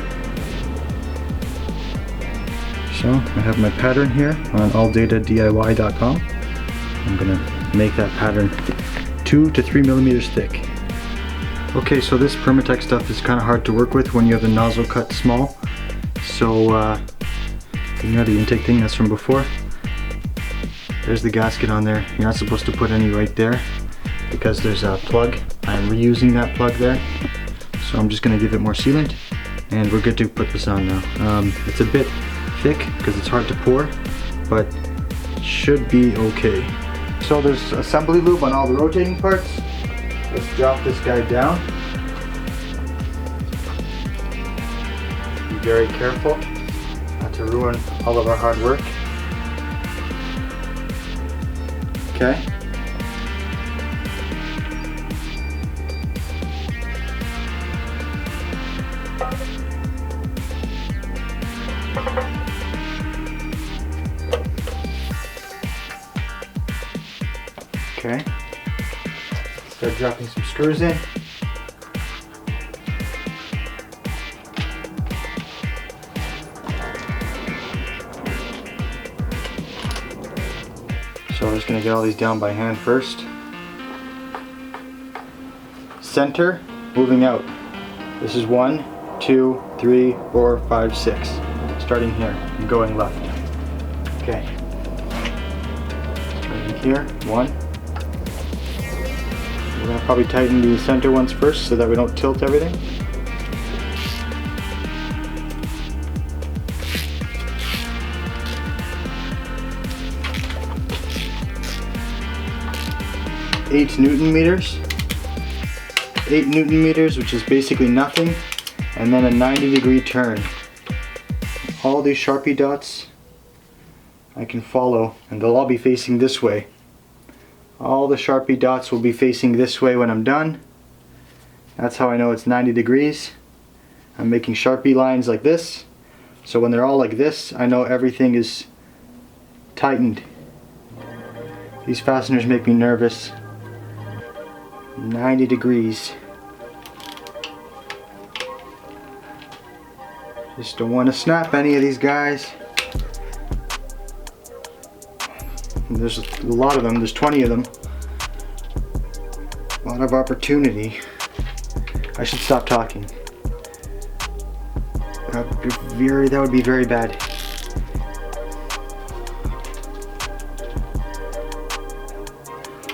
So I have my pattern here on alldatadiy.com. I'm going to make that pattern 2 to 3 millimeters thick. Okay, so this Permatex stuff is kind of hard to work with when you have the nozzle cut small. So, you know, the intake thing that's from before. There's the gasket on there. You're not supposed to put any right there because there's a plug. I'm reusing that plug there. So I'm just going to give it more sealant, and we're good to put this on now. It's a bit thick because it's hard to pour, but should be okay. So there's assembly lube on all the rotating parts. Let's drop this guy down. Be very careful not to ruin all of our hard work. Okay. Okay. Start dropping some screws in. So I'm just going to get all these down by hand first. Center, moving out. This is 1, 2, 3, 4, 5, 6. Starting here and going left. Okay. Starting here, 1. We're going to probably tighten the center ones first so that we don't tilt everything. Eight Newton meters, which is basically nothing, and then a 90-degree turn. All these Sharpie dots I can follow, and they'll all be facing this way. All the Sharpie dots will be facing this way when I'm done, That's how I know it's 90 degrees. I'm making Sharpie lines like this. So when they're all like this, I know everything is tightened. These fasteners make me nervous. 90 degrees. Just don't want to snap any of these guys. And there's a lot of them, there's 20 of them. A lot of opportunity. I should stop talking. That would be very bad.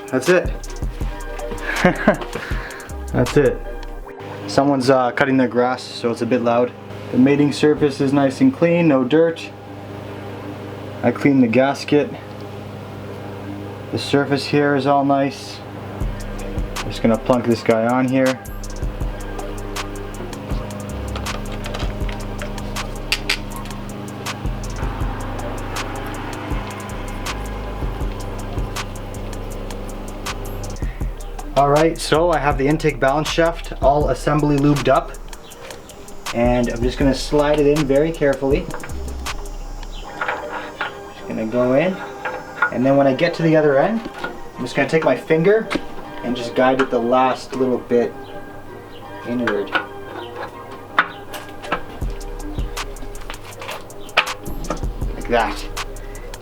That's it. That's it. Someone's cutting their grass, so it's a bit loud. The mating surface is nice and clean, no dirt. I cleaned the gasket. The surface here is all nice. I'm just gonna plunk this guy on here. Alright, so I have the intake balance shaft all assembly lubed up, and I'm just going to slide it in very carefully. Just going to go in, and then when I get to the other end, I'm just going to take my finger and just guide it the last little bit inward. Like that.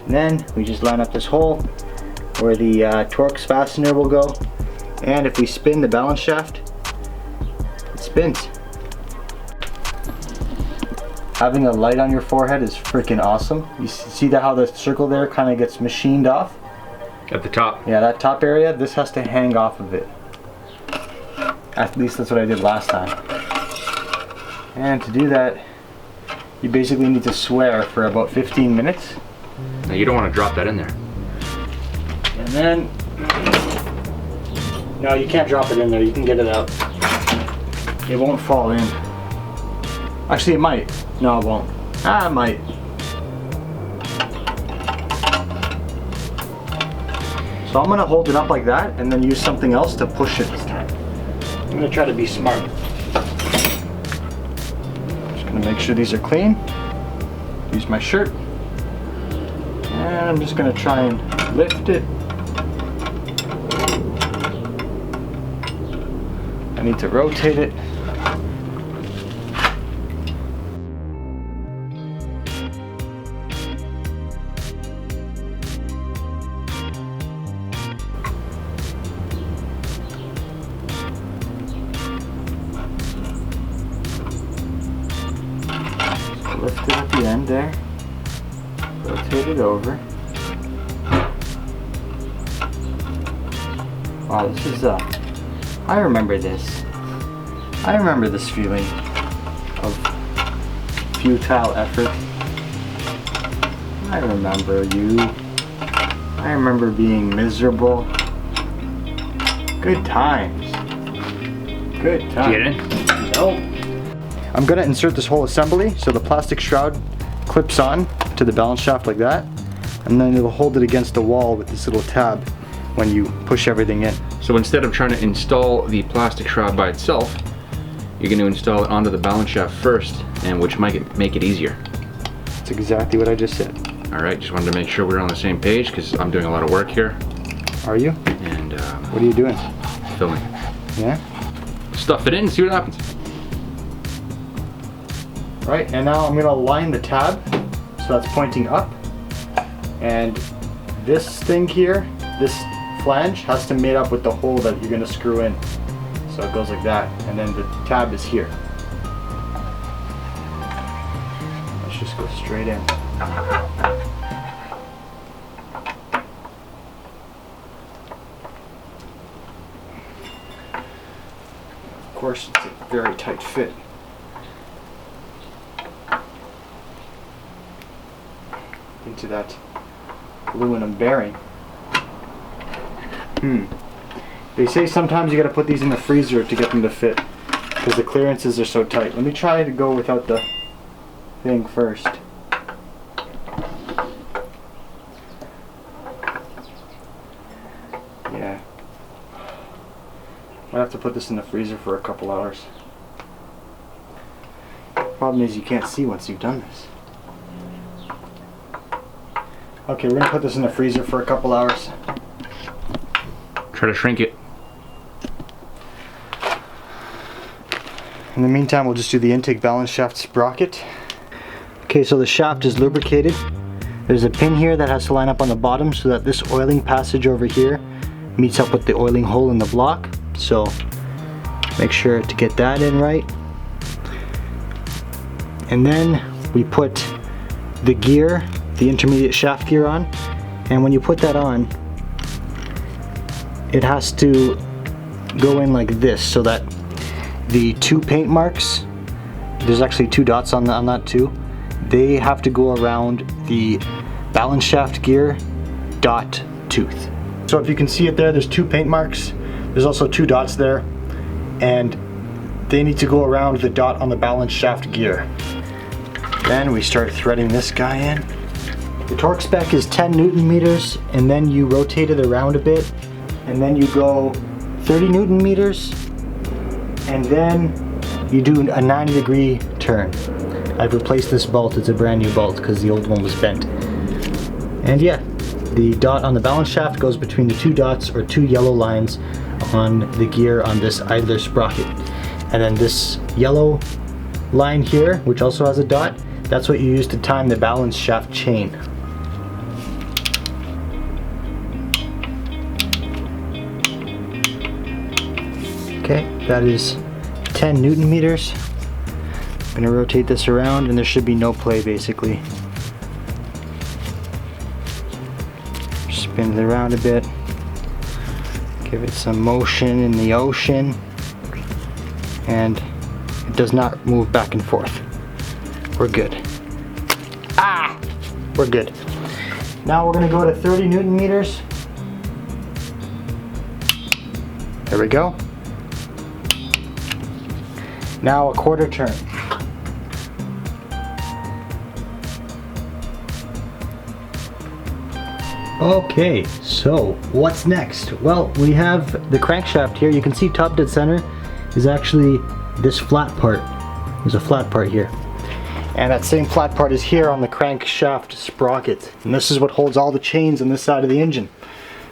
And then we just line up this hole where the Torx fastener will go. And if we spin the balance shaft, it spins. Having a light on your forehead is freaking awesome. You see how the circle there kind of gets machined off? At the top. Yeah, that top area, this has to hang off of it. At least that's what I did last time. And to do that, you basically need to swear for about 15 minutes. Now you don't want to drop that in there. And then, no, you can't drop it in there, you can get it out. It won't fall in. Actually, it might. No, it won't. It might. So I'm gonna hold it up like that and then use something else to push it this time. I'm gonna try to be smart. Just gonna make sure these are clean. Use my shirt. And I'm just gonna try and lift it. I need to rotate it. Lift it at the end there. Rotate it over. Wow, this is I remember this. I remember this feeling of futile effort. I remember you. I remember being miserable. Good times. Good times. Get in? Nope. I'm gonna insert this whole assembly so the plastic shroud clips on to the balance shaft like that, and then it'll hold it against the wall with this little tab when you push everything in. So instead of trying to install the plastic shroud by itself, you're going to install it onto the balance shaft first, and which might make it easier. That's exactly what I just said. Alright, just wanted to make sure we're on the same page because I'm doing a lot of work here. Are you? And What are you doing? filming. Yeah? Stuff it in and see what happens. Right, and now I'm gonna line the tab so that's pointing up, and this thing here, this flange has to mate up with the hole that you're gonna screw in. So it goes like that, and then the tab is here. Let's just go straight in. Of course, it's a very tight fit. Into that aluminum bearing. They say sometimes you gotta put these in the freezer to get them to fit because the clearances are so tight. Let me try to go without the thing first. Yeah. Might have to put this in the freezer for a couple hours. Problem is you can't see once you've done this. Okay, we're gonna put this in the freezer for a couple hours. Try to shrink it. In the meantime, we'll just do the intake balance shaft sprocket. Okay, so the shaft is lubricated. There's a pin here that has to line up on the bottom so that this oiling passage over here meets up with the oiling hole in the block. So make sure to get that in right. And then we put the gear, the intermediate shaft gear on. And when you put that on, it has to go in like this so that the two paint marks, there's actually two dots on that too, they have to go around the balance shaft gear dot tooth. So if you can see it there, there's two paint marks. There's also two dots there, and they need to go around the dot on the balance shaft gear. Then we start threading this guy in. The torque spec is 10 Newton meters, and then you rotate it around a bit, and then you go 30 Newton meters, and then you do a 90-degree turn. I've replaced this bolt, it's a brand new bolt because the old one was bent. And yeah, the dot on the balance shaft goes between the two dots or two yellow lines on the gear on this idler sprocket. And then this yellow line here, which also has a dot, that's what you use to time the balance shaft chain. Okay, that is 10 Newton meters. I'm gonna rotate this around and there should be no play basically. Spin it around a bit. Give it some motion in the ocean. And it does not move back and forth. We're good. Ah! We're good. Now we're gonna go to 30 Newton meters. There we go. Now a quarter turn. Okay, so what's next? Well, we have the crankshaft here. You can see top dead center is actually this flat part. There's a flat part here. And that same flat part is here on the crankshaft sprocket. And this is what holds all the chains on this side of the engine.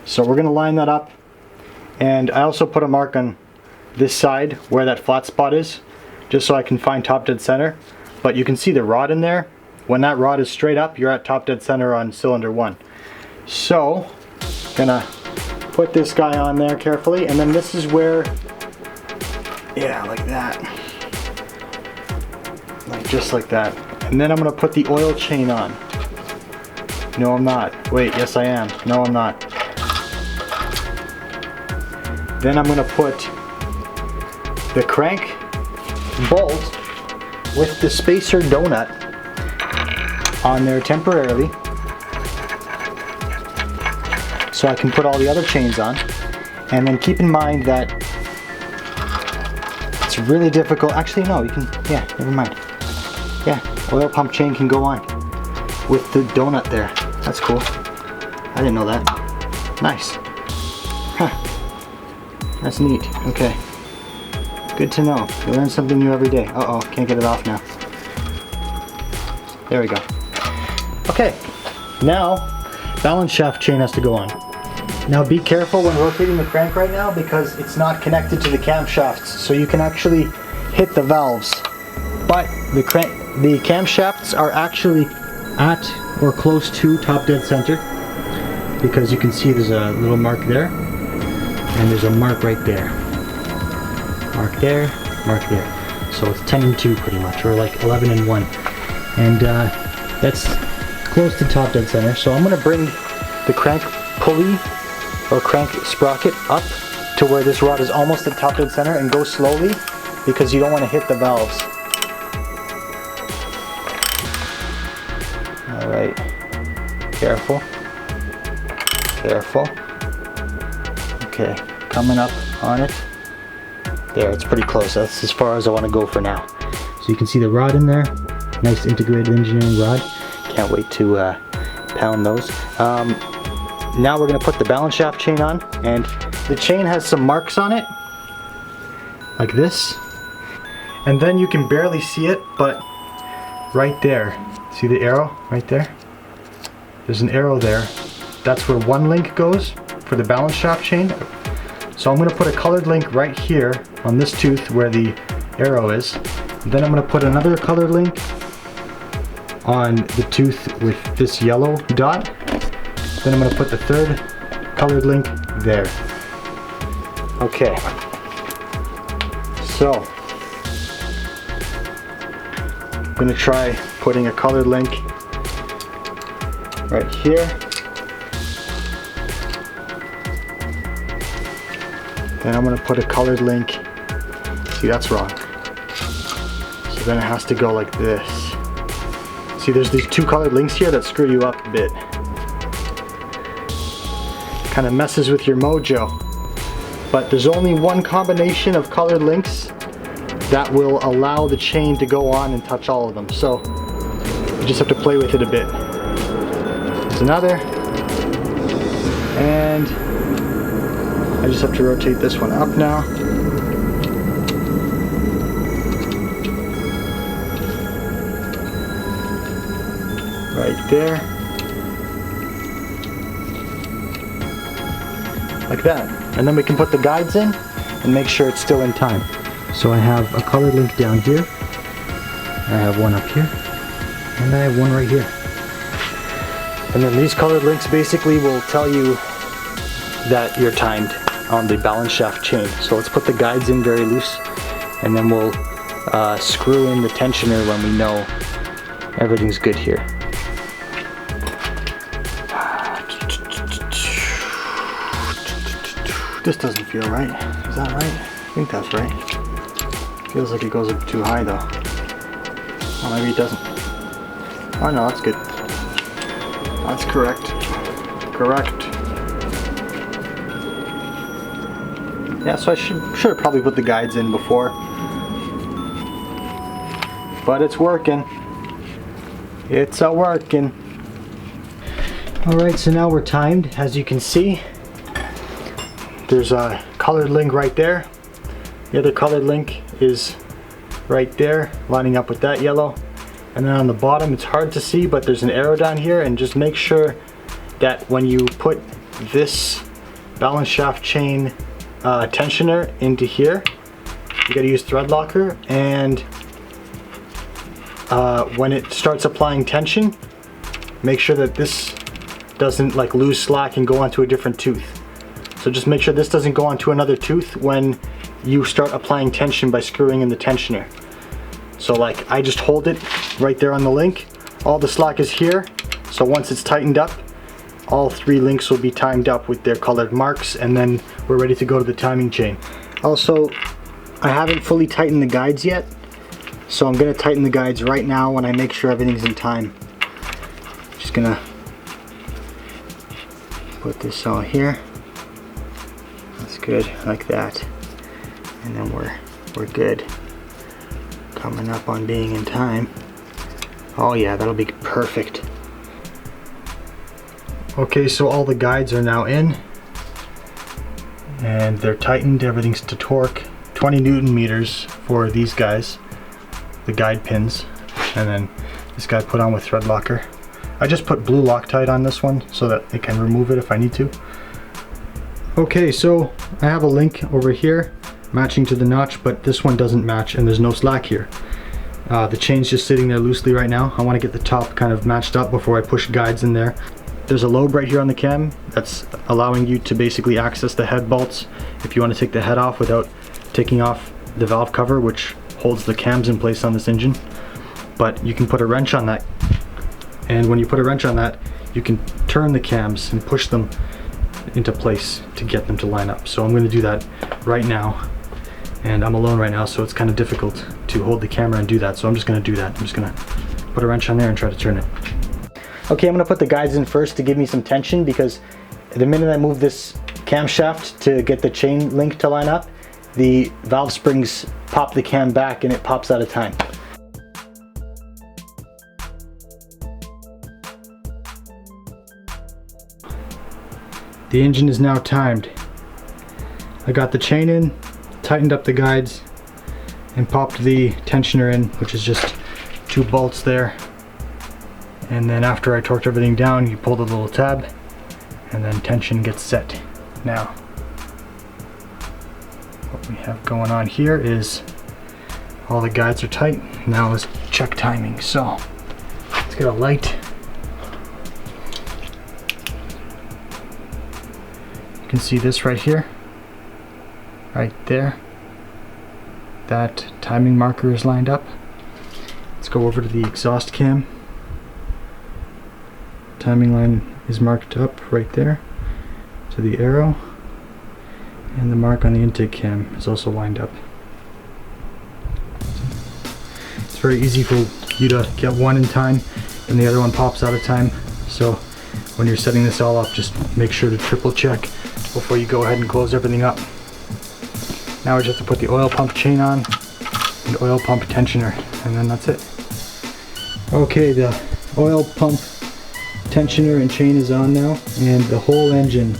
So we're gonna line that up. And I also put a mark on this side where that flat spot is, just so I can find top dead center. But you can see the rod in there. When that rod is straight up, you're at top dead center on cylinder 1. So, gonna put this guy on there carefully, and then this is where, yeah, like that. Like just like that. And then I'm gonna put the oil chain on. No, I'm not. Wait, yes I am. No, I'm not. Then I'm gonna put the crank bolt with the spacer donut on there temporarily, so I can put all the other chains on. And then keep in mind that it's really difficult. Actually, no, you can, yeah, never mind. Yeah, oil pump chain can go on with the donut there. That's cool. I didn't know that. Nice. Huh. That's neat. Okay. Good to know. You learn something new every day. Uh-oh, can't get it off now. There we go. Okay, now balance shaft chain has to go on. Now be careful when rotating the crank right now because it's not connected to the camshafts, so you can actually hit the valves. But the camshafts are actually at or close to top dead center, because you can see there's a little mark there, and there's a mark right there. Mark there, mark there. So it's 10 and 2 pretty much, or like 11 and 1. And that's close to top dead center. So I'm gonna bring the crank pulley or crank sprocket up to where this rod is almost at top dead center and go slowly because you don't want to hit the valves. All right, careful, careful. Okay, coming up on it. There, it's pretty close. That's as far as I want to go for now. So you can see the rod in there. Nice integrated engineering rod. Can't wait to pound those. Now we're going to put the balance shaft chain on, and the chain has some marks on it. like this. And then you can barely see it, but right there, see the arrow right there? There's an arrow there. That's where one link goes for the balance shaft chain. So I'm going to put a colored link right here on this tooth where the arrow is. Then I'm going to put another colored link on the tooth with this yellow dot. Then I'm going to put the third colored link there. Okay. So I'm going to try putting a colored link right here. Then I'm going to put a colored link. See, that's wrong. So then it has to go like this. See, there's these two colored links here that screw you up a bit. Kind of messes with your mojo. But there's only one combination of colored links that will allow the chain to go on and touch all of them. So you just have to play with it a bit. There's another. And I just have to rotate this one up now. Right there. Like that. And then we can put the guides in and make sure it's still in time. So I have a colored link down here. I have one up here. And I have one right here. And then these colored links basically will tell you that you're timed on the balance shaft chain. So let's put the guides in very loose, and then we'll screw in the tensioner when we know everything's good here. This doesn't feel right. Is that right? I think that's right. Feels like it goes up too high though. Oh, maybe it doesn't. Oh no, that's good. That's correct. Correct. Yeah, so I should have probably put the guides in before. But it's working. It's a-working. Alright, so now we're timed. As you can see, there's a colored link right there. The other colored link is right there, lining up with that yellow. And then on the bottom, it's hard to see, but there's an arrow down here, and just make sure that when you put this balance shaft chain tensioner into here, you gotta use thread locker, and when it starts applying tension, make sure that this doesn't like lose slack and go onto a different tooth. So just make sure this doesn't go onto another tooth when you start applying tension by screwing in the tensioner. So like I just hold it right there on the link, all the slack is here, so once it's tightened up, all three links will be timed up with their colored marks, and then we're ready to go to the timing chain. Also, I haven't fully tightened the guides yet, so I'm gonna tighten the guides right now when I make sure everything's in time. Just gonna put this all here. That's good, like that. And then we're good. Coming up on being in time. Oh yeah, that'll be perfect. Okay, so all the guides are now in, and they're tightened. Everything's to torque. 20 Newton meters for these guys, the guide pins, and then this guy put on with thread locker. I just put blue Loctite on this one so that it can remove it if I need to. Okay, so I have a link over here matching to the notch, but this one doesn't match and there's no slack here. The chain's just sitting there loosely right now. I want to get the top kind of matched up before I push guides in there. There's a lobe right here on the cam that's allowing you to basically access the head bolts if you want to take the head off without taking off the valve cover, which holds the cams in place on this engine. But you can put a wrench on that, and when you put a wrench on that, you can turn the cams and push them into place to get them to line up. So I'm going to do that right now, and I'm alone right now, so it's kind of difficult to hold the camera and do that, so I'm just going to do that. I'm just going to put a wrench on there and try to turn it. Okay, I'm going to put the guides in first to give me some tension, because the minute I move this camshaft to get the chain link to line up, the valve springs pop the cam back and it pops out of time. The engine is now timed. I got the chain in, tightened up the guides and popped the tensioner in, which is just 2 bolts there. And then after I torqued everything down, you pull the little tab and then tension gets set. Now, what we have going on here is all the guides are tight. Now let's check timing. So let's get a light. You can see this right here, right there. That timing marker is lined up. Let's go over to the exhaust cam. Timing line is marked up right there to the arrow, and the mark on the intake cam is also lined up. It's very easy for you to get one in time and the other one pops out of time. So when you're setting this all up, just make sure to triple check before you go ahead and close everything up. Now we just have to put the oil pump chain on and oil pump tensioner, and then that's it. Okay, the oil pump tensioner and chain is on now, and the whole engine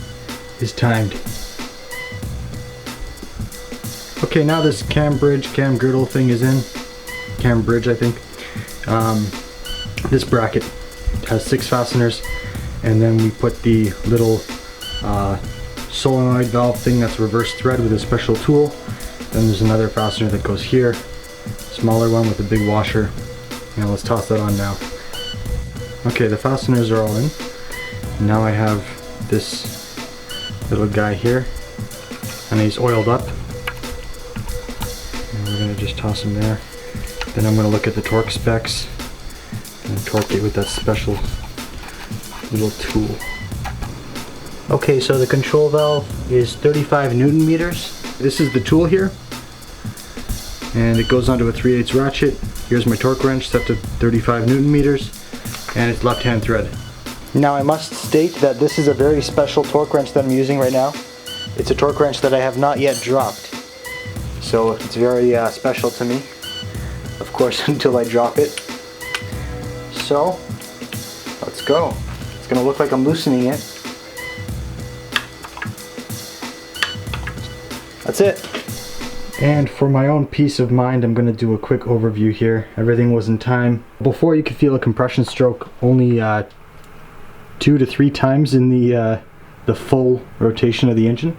is timed. Okay, now this cam girdle thing is in. Cam bridge, I think. This bracket has 6 fasteners, and then we put the little solenoid valve thing that's reverse thread with a special tool. Then there's another fastener that goes here, smaller one with a big washer. Now let's toss that on now. Okay, the fasteners are all in. Now I have this little guy here, and he's oiled up. And we're gonna just toss him there. Then I'm gonna look at the torque specs and torque it with that special little tool. Okay, so the control valve is 35 Newton meters. This is the tool here, and it goes onto a 3/8 ratchet. Here's my torque wrench set to 35 Newton meters, and it's left-hand thread. Now I must state that this is a very special torque wrench that I'm using right now. It's a torque wrench that I have not yet dropped, so it's very special to me, of course, until I drop it. So let's go. It's gonna look like I'm loosening it. That's it. And for my own peace of mind, I'm going to do a quick overview here. Everything was in time. Before, you could feel a compression stroke only 2 to 3 times in the full rotation of the engine,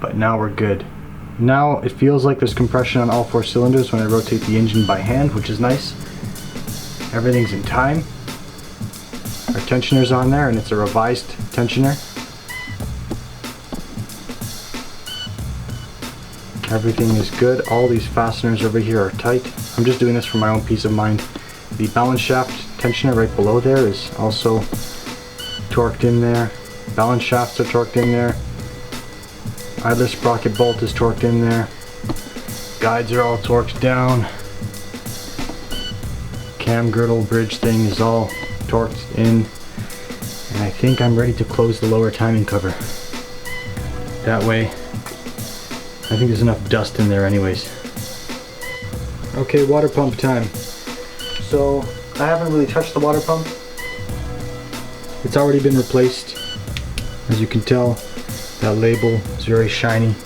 but now we're good. Now it feels like there's compression on all 4 cylinders when I rotate the engine by hand, which is nice. Everything's in time. Our tensioner's on there, and it's a revised tensioner. Everything is good. All these fasteners over here are tight. I'm just doing this for my own peace of mind. The balance shaft tensioner right below there is also torqued in there. Balance shafts are torqued in there. Idler sprocket bolt is torqued in there. Guides are all torqued down. Cam girdle bridge thing is all torqued in. And I think I'm ready to close the lower timing cover. That way, I think there's enough dust in there anyways. Okay, water pump time. So I haven't really touched the water pump. It's already been replaced. As you can tell, that label is very shiny.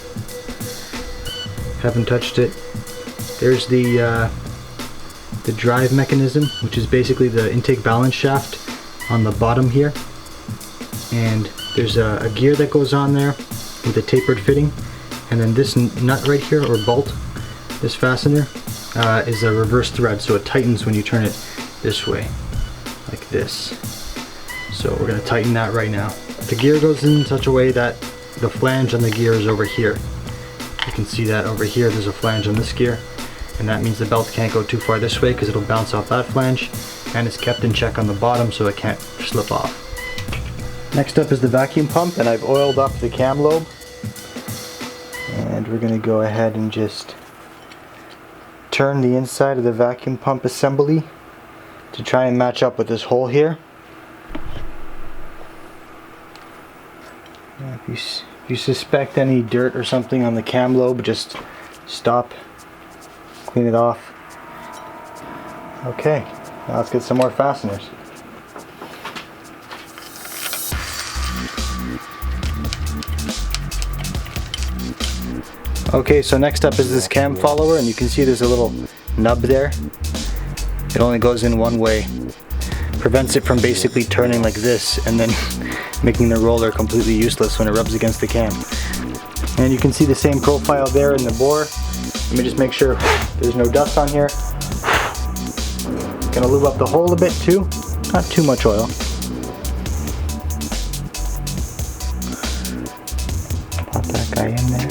Haven't touched it. There's the drive mechanism, which is basically the intake balance shaft on the bottom here. And there's a gear that goes on there with a tapered fitting. And then this nut right here, or bolt, this fastener, is a reverse thread, so it tightens when you turn it this way, like this. So we're going to tighten that right now. The gear goes in such a way that the flange on the gear is over here. You can see that over here, there's a flange on this gear, and that means the belt can't go too far this way because it'll bounce off that flange, and it's kept in check on the bottom so it can't slip off. Next up is the vacuum pump, and I've oiled up the cam lobe. And we're going to go ahead and just turn the inside of the vacuum pump assembly to try and match up with this hole here. If you suspect any dirt or something on the cam lobe, just stop, clean it off. Okay, now let's get some more fasteners. Okay, so next up is this cam follower, and you can see there's a little nub there. It only goes in one way. Prevents it from basically turning like this and then making the roller completely useless when it rubs against the cam. And you can see the same profile there in the bore. Let me just make sure there's no dust on here. Gonna lube up the hole a bit too. Not too much oil. Pop that guy in there.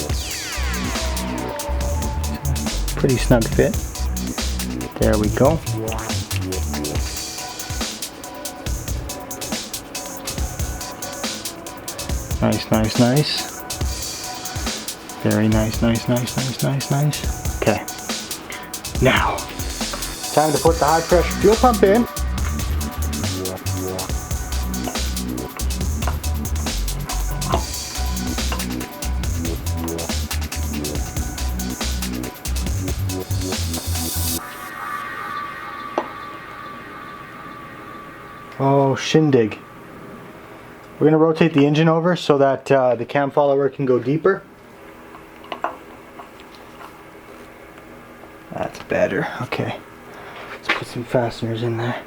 Pretty snug fit. There we go. Nice, nice, nice. Very nice, nice, nice, nice, nice, nice. Okay. Now, time to put the high pressure fuel pump in. Oh, shindig. We're going to rotate the engine over so that the cam follower can go deeper. That's better. Okay. Let's put some fasteners in there.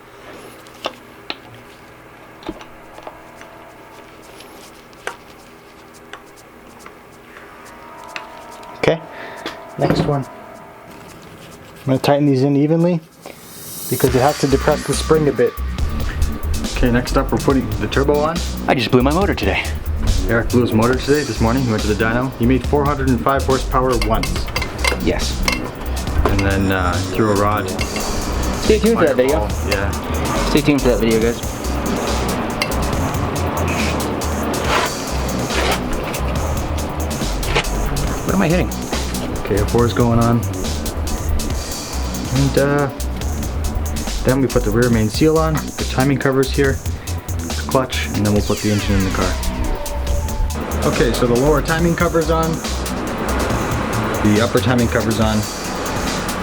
Okay. Next one. I'm going to tighten these in evenly because it has to depress the spring a bit. Okay, next up we're putting the turbo on. I just blew my motor today. Eric blew his motor today, this morning. He went to the dyno. He made 405 horsepower once. Yes. And then threw a rod. Stay tuned for that video. Yeah. Stay tuned for that video, guys. What am I hitting? K04 is going on. And then we put the rear main seal on, the timing covers here, the clutch, and then we'll put the engine in the car. Okay, so the lower timing cover's on, the upper timing cover's on,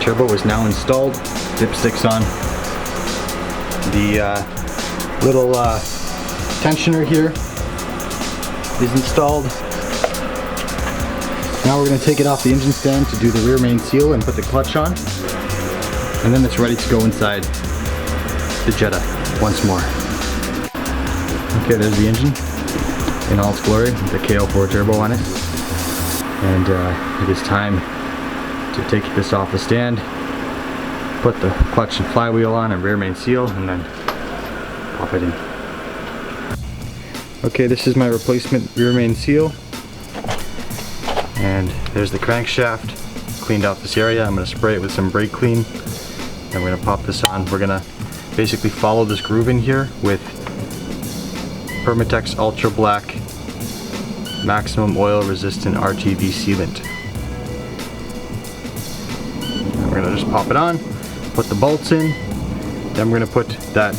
turbo is now installed, dipstick's on, the little tensioner here is installed. Now we're going to take it off the engine stand to do the rear main seal and put the clutch on, and then it's ready to go inside the Jetta once more. Okay, there's the engine in all its glory with the K04 Turbo on it. And it is time to take this off the stand, put the clutch and flywheel on and rear main seal, and then pop it in. Okay, this is my replacement rear main seal. And there's the crankshaft, cleaned out this area. I'm going to spray it with some brake clean. And we're going to pop this on. We're going to basically follow this groove in here with Permatex Ultra Black Maximum Oil Resistant RTV Sealant. And we're going to just pop it on, put the bolts in, then we're going to put that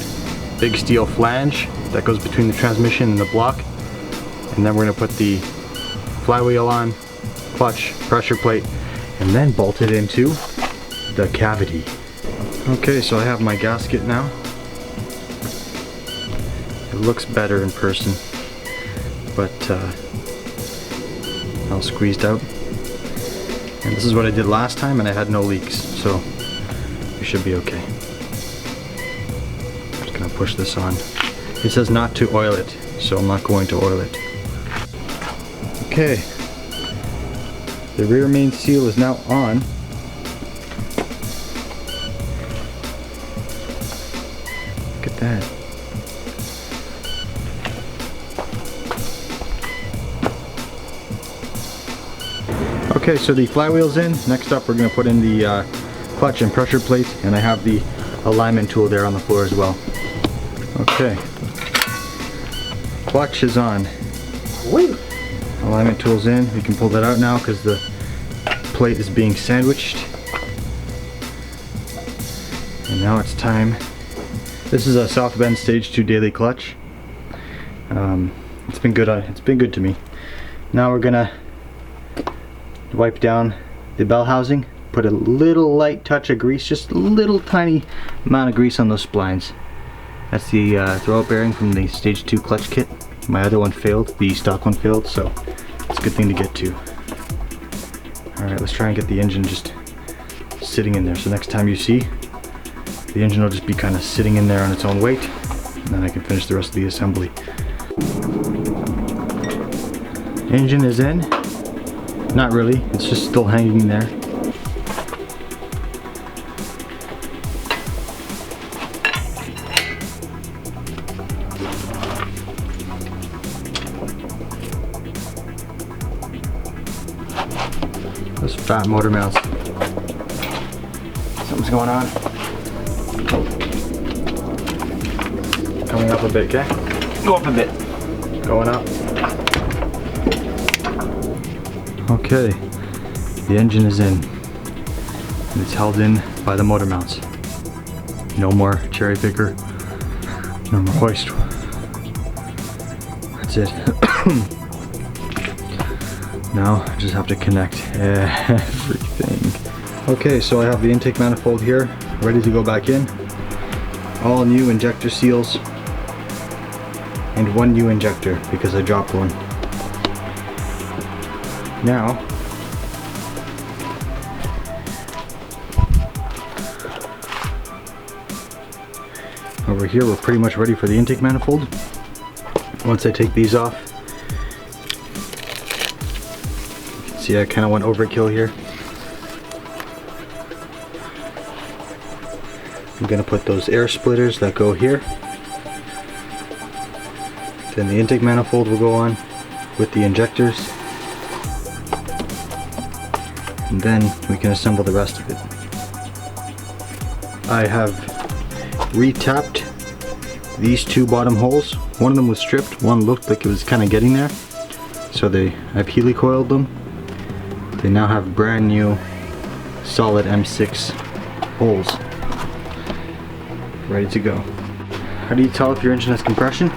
big steel flange that goes between the transmission and the block, and then we're going to put the flywheel on, clutch, pressure plate, and then bolt it into the cavity. Okay, so I have my gasket now. It looks better in person, but all squeezed out. And this is what I did last time, and I had no leaks, so we should be okay. I'm just gonna push this on. It says not to oil it, so I'm not going to oil it. Okay, the rear main seal is now on. Look at that. Okay, so the flywheel's in. Next up we're going to put in the clutch and pressure plate, and I have the alignment tool there on the floor as well. Okay. Clutch is on. Woo! Alignment tool's in. We can pull that out now because the plate is being sandwiched. And now it's time. This is a South Bend Stage 2 daily clutch. It's been good to me. Now we're gonna wipe down the bell housing, put a little light touch of grease, just a little tiny amount of grease on those splines. That's the throwout bearing from the Stage 2 clutch kit. My other one failed, the stock one failed, so it's a good thing to get to. Alright, let's try and get the engine just sitting in there. So next time you see, the engine will just be kind of sitting in there on its own weight, and then I can finish the rest of the assembly. Engine is in. Not really, it's just still hanging there. Those fat motor mounts. Something's going on. Coming up a bit, okay? Go up a bit. Going up. Okay, the engine is in. And it's held in by the motor mounts. No more cherry picker. No more hoist. That's it. Now I just have to connect everything. Okay, so I have the intake manifold here, ready to go back in. All new injector seals. And one new injector because I dropped one. Now, over here we're pretty much ready for the intake manifold. Once I take these off, you can see I kind of went overkill here. I'm going to put those air splitters that go here. Then the intake manifold will go on with the injectors. And then we can assemble the rest of it. I have re-tapped these two bottom holes. One of them was stripped, one looked like it was kind of getting there. So I've helicoiled them. They now have brand new solid M6 holes. Ready to go. How do you tell if your engine has compression?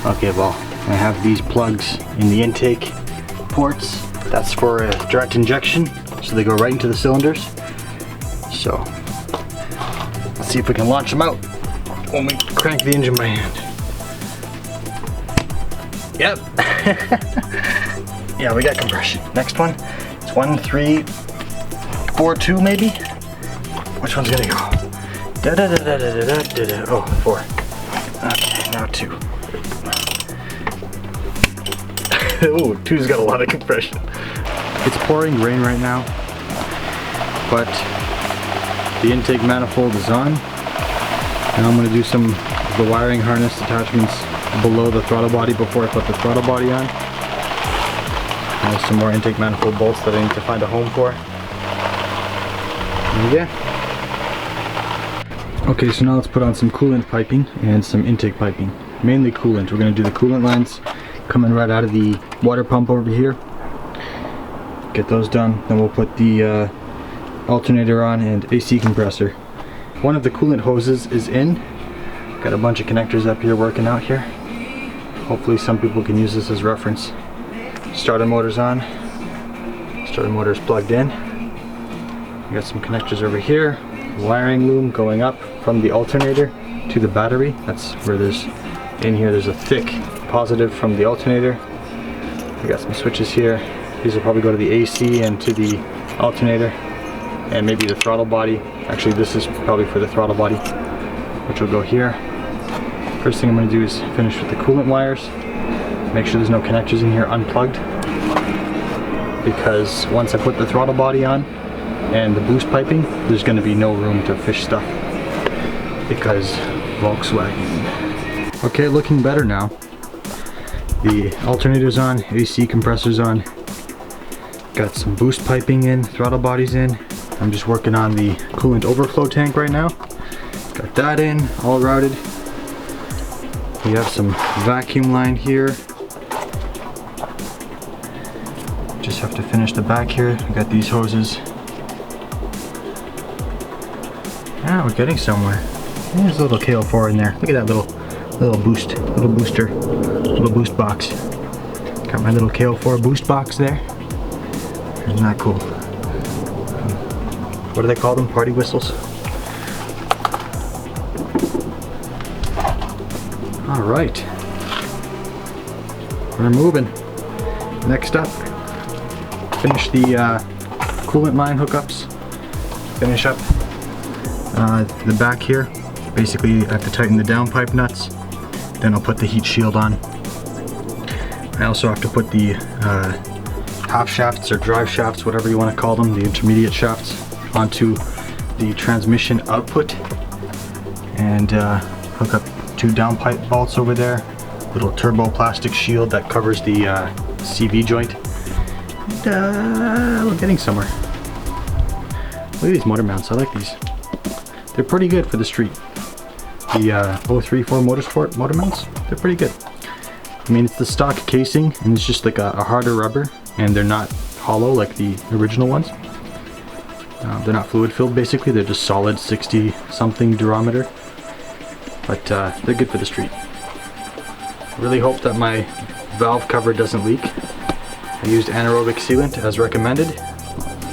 Okay, well, I have these plugs in the intake ports. That's for direct injection, so they go right into the cylinders. So, let's see if we can launch them out when we crank the engine by hand. Yep. Yeah, we got compression. Next one, it's 1, 3, 4, 2 maybe? Which one's gonna go? Da da da da da da da da. Oh, 4. Okay, now 2. Oh, 2's got a lot of compression. It's pouring rain right now, but the intake manifold is on. Now I'm going to do some of the wiring harness attachments below the throttle body before I put the throttle body on. There's some more intake manifold bolts that I need to find a home for. And yeah. Okay, so now let's put on some coolant piping and some intake piping. Mainly coolant. We're going to do the coolant lines coming right out of the water pump over here. Get those done, then we'll put the alternator on and AC compressor. One of the coolant hoses is in. Got a bunch of connectors up here working out here. Hopefully some people can use this as reference. Starter motor's on. Starter motor's plugged in. We got some connectors over here. Wiring loom going up from the alternator to the battery. That's where there's a thick positive from the alternator. We got some switches here. These will probably go to the AC and to the alternator and maybe the throttle body. Actually, this is probably for the throttle body, which will go here. First thing I'm going to do is finish with the coolant wires. Make sure there's no connectors in here unplugged, because once I put the throttle body on and the boost piping, there's going to be no room to fish stuff, because Volkswagen. Okay, looking better now. The alternator's on, AC compressor's on. Got some boost piping in, throttle body's in. I'm just working on the coolant overflow tank right now. Got that in, all routed. We have some vacuum line here. Just have to finish the back here. We got these hoses. Yeah, we're getting somewhere. There's a little K04 in there. Look at that little boost box. Got my little K04 boost box there. Isn't that cool? What do they call them? Party whistles? Alright. We're moving. Next up, finish the coolant line hookups. Finish up the back here. Basically, I have to tighten the downpipe nuts. Then I'll put the heat shield on. I also have to put the half shafts or drive shafts, whatever you want to call them, the intermediate shafts, onto the transmission output, and hook up 2 downpipe bolts over there. Little turbo plastic shield that covers the CV joint. And, we're getting somewhere. Look at these motor mounts. I like these. They're pretty good for the street. The 034 Motorsport motor mounts, they're pretty good. I mean, it's the stock casing, and it's just like a harder rubber, and they're not hollow like the original ones. They're not fluid filled, basically. They're just solid 60 something durometer, but they're good for the street. Really hope that my valve cover doesn't leak. I used anaerobic sealant as recommended.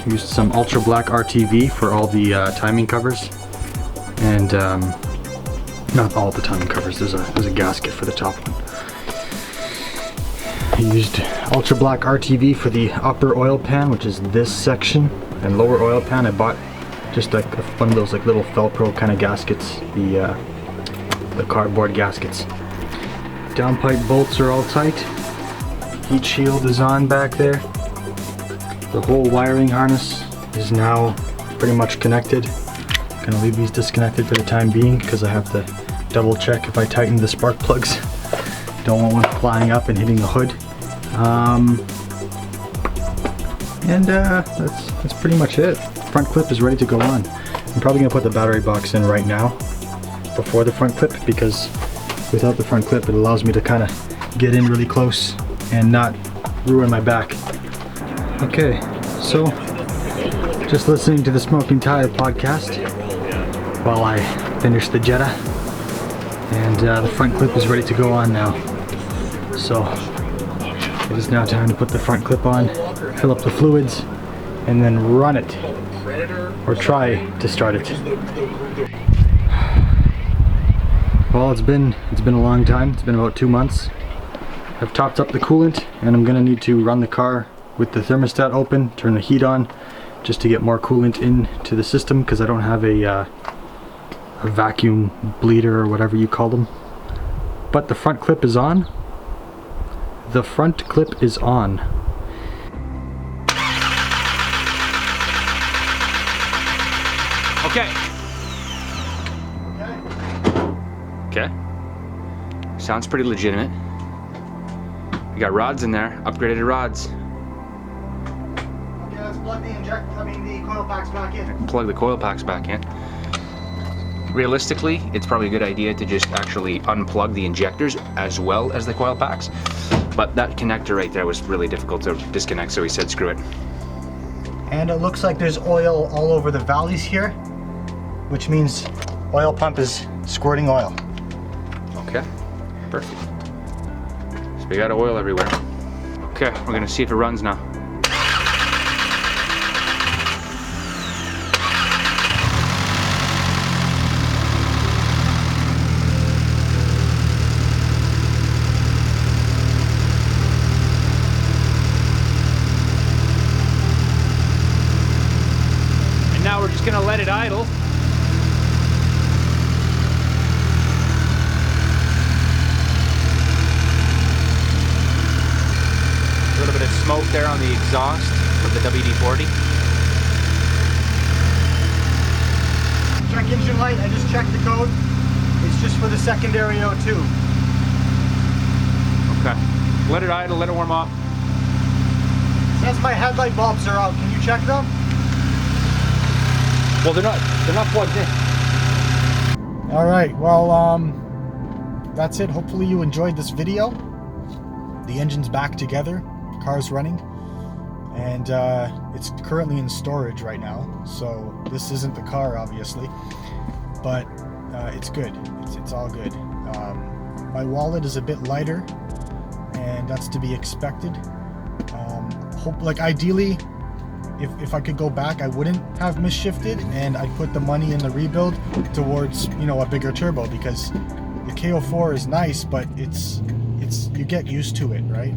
Used some ultra black RTV for all the timing covers, and not all the timing covers. There's a gasket for the top one. I used ultra black RTV for the upper oil pan, which is this section, and lower oil pan I bought just like one of those like little Velcro kind of gaskets, the cardboard gaskets. Downpipe bolts are all tight. Heat shield is on back there. The whole wiring harness is now pretty much connected. I'm gonna leave these disconnected for the time being because I have to double check if I tighten the spark plugs. Don't want one flying up and hitting the hood. That's pretty much it. Front clip is ready to go on. I'm probably gonna put the battery box in right now before the front clip, because without the front clip it allows me to kind of get in really close and not ruin my back. Okay, so just listening to the Smoking Tire podcast while I finish the Jetta, and the front clip is ready to go on now. So it is now time to put the front clip on, fill up the fluids, and then run it, or try to start it. Well, it's been a long time. It's been about 2 months. I've topped up the coolant, and I'm gonna need to run the car with the thermostat open, turn the heat on, just to get more coolant into the system, because I don't have a vacuum bleeder or whatever you call them. But the front clip is on. The front clip is on. Okay. Okay. Sounds pretty legitimate. We got rods in there, upgraded rods. Okay, let's plug the coil packs back in. Plug the coil packs back in. Realistically, it's probably a good idea to just actually unplug the injectors as well as the coil packs. But that connector right there was really difficult to disconnect, so we said screw it. And it looks like there's oil all over the valleys here, which means oil pump is squirting oil. Okay, perfect. So we got oil everywhere. Okay, we're gonna see if it runs now. And now we're just gonna let it idle. A little bit of smoke there on the exhaust from the WD-40. Check engine light, I just checked the code. It's just for the secondary O2. Okay. Let it idle, let it warm up. Says my headlight bulbs are out. Can you check them? Well, they're not plugged in. All right, well, that's it. Hopefully you enjoyed this video. The engine's back together, car's running, and it's currently in storage right now. So this isn't the car, obviously, but it's good. It's all good. My wallet is a bit lighter, and that's to be expected. Ideally, if I could go back, I wouldn't have misshifted, and I'd put the money in the rebuild towards, a bigger turbo, because the K04 is nice, but it's you get used to it, right?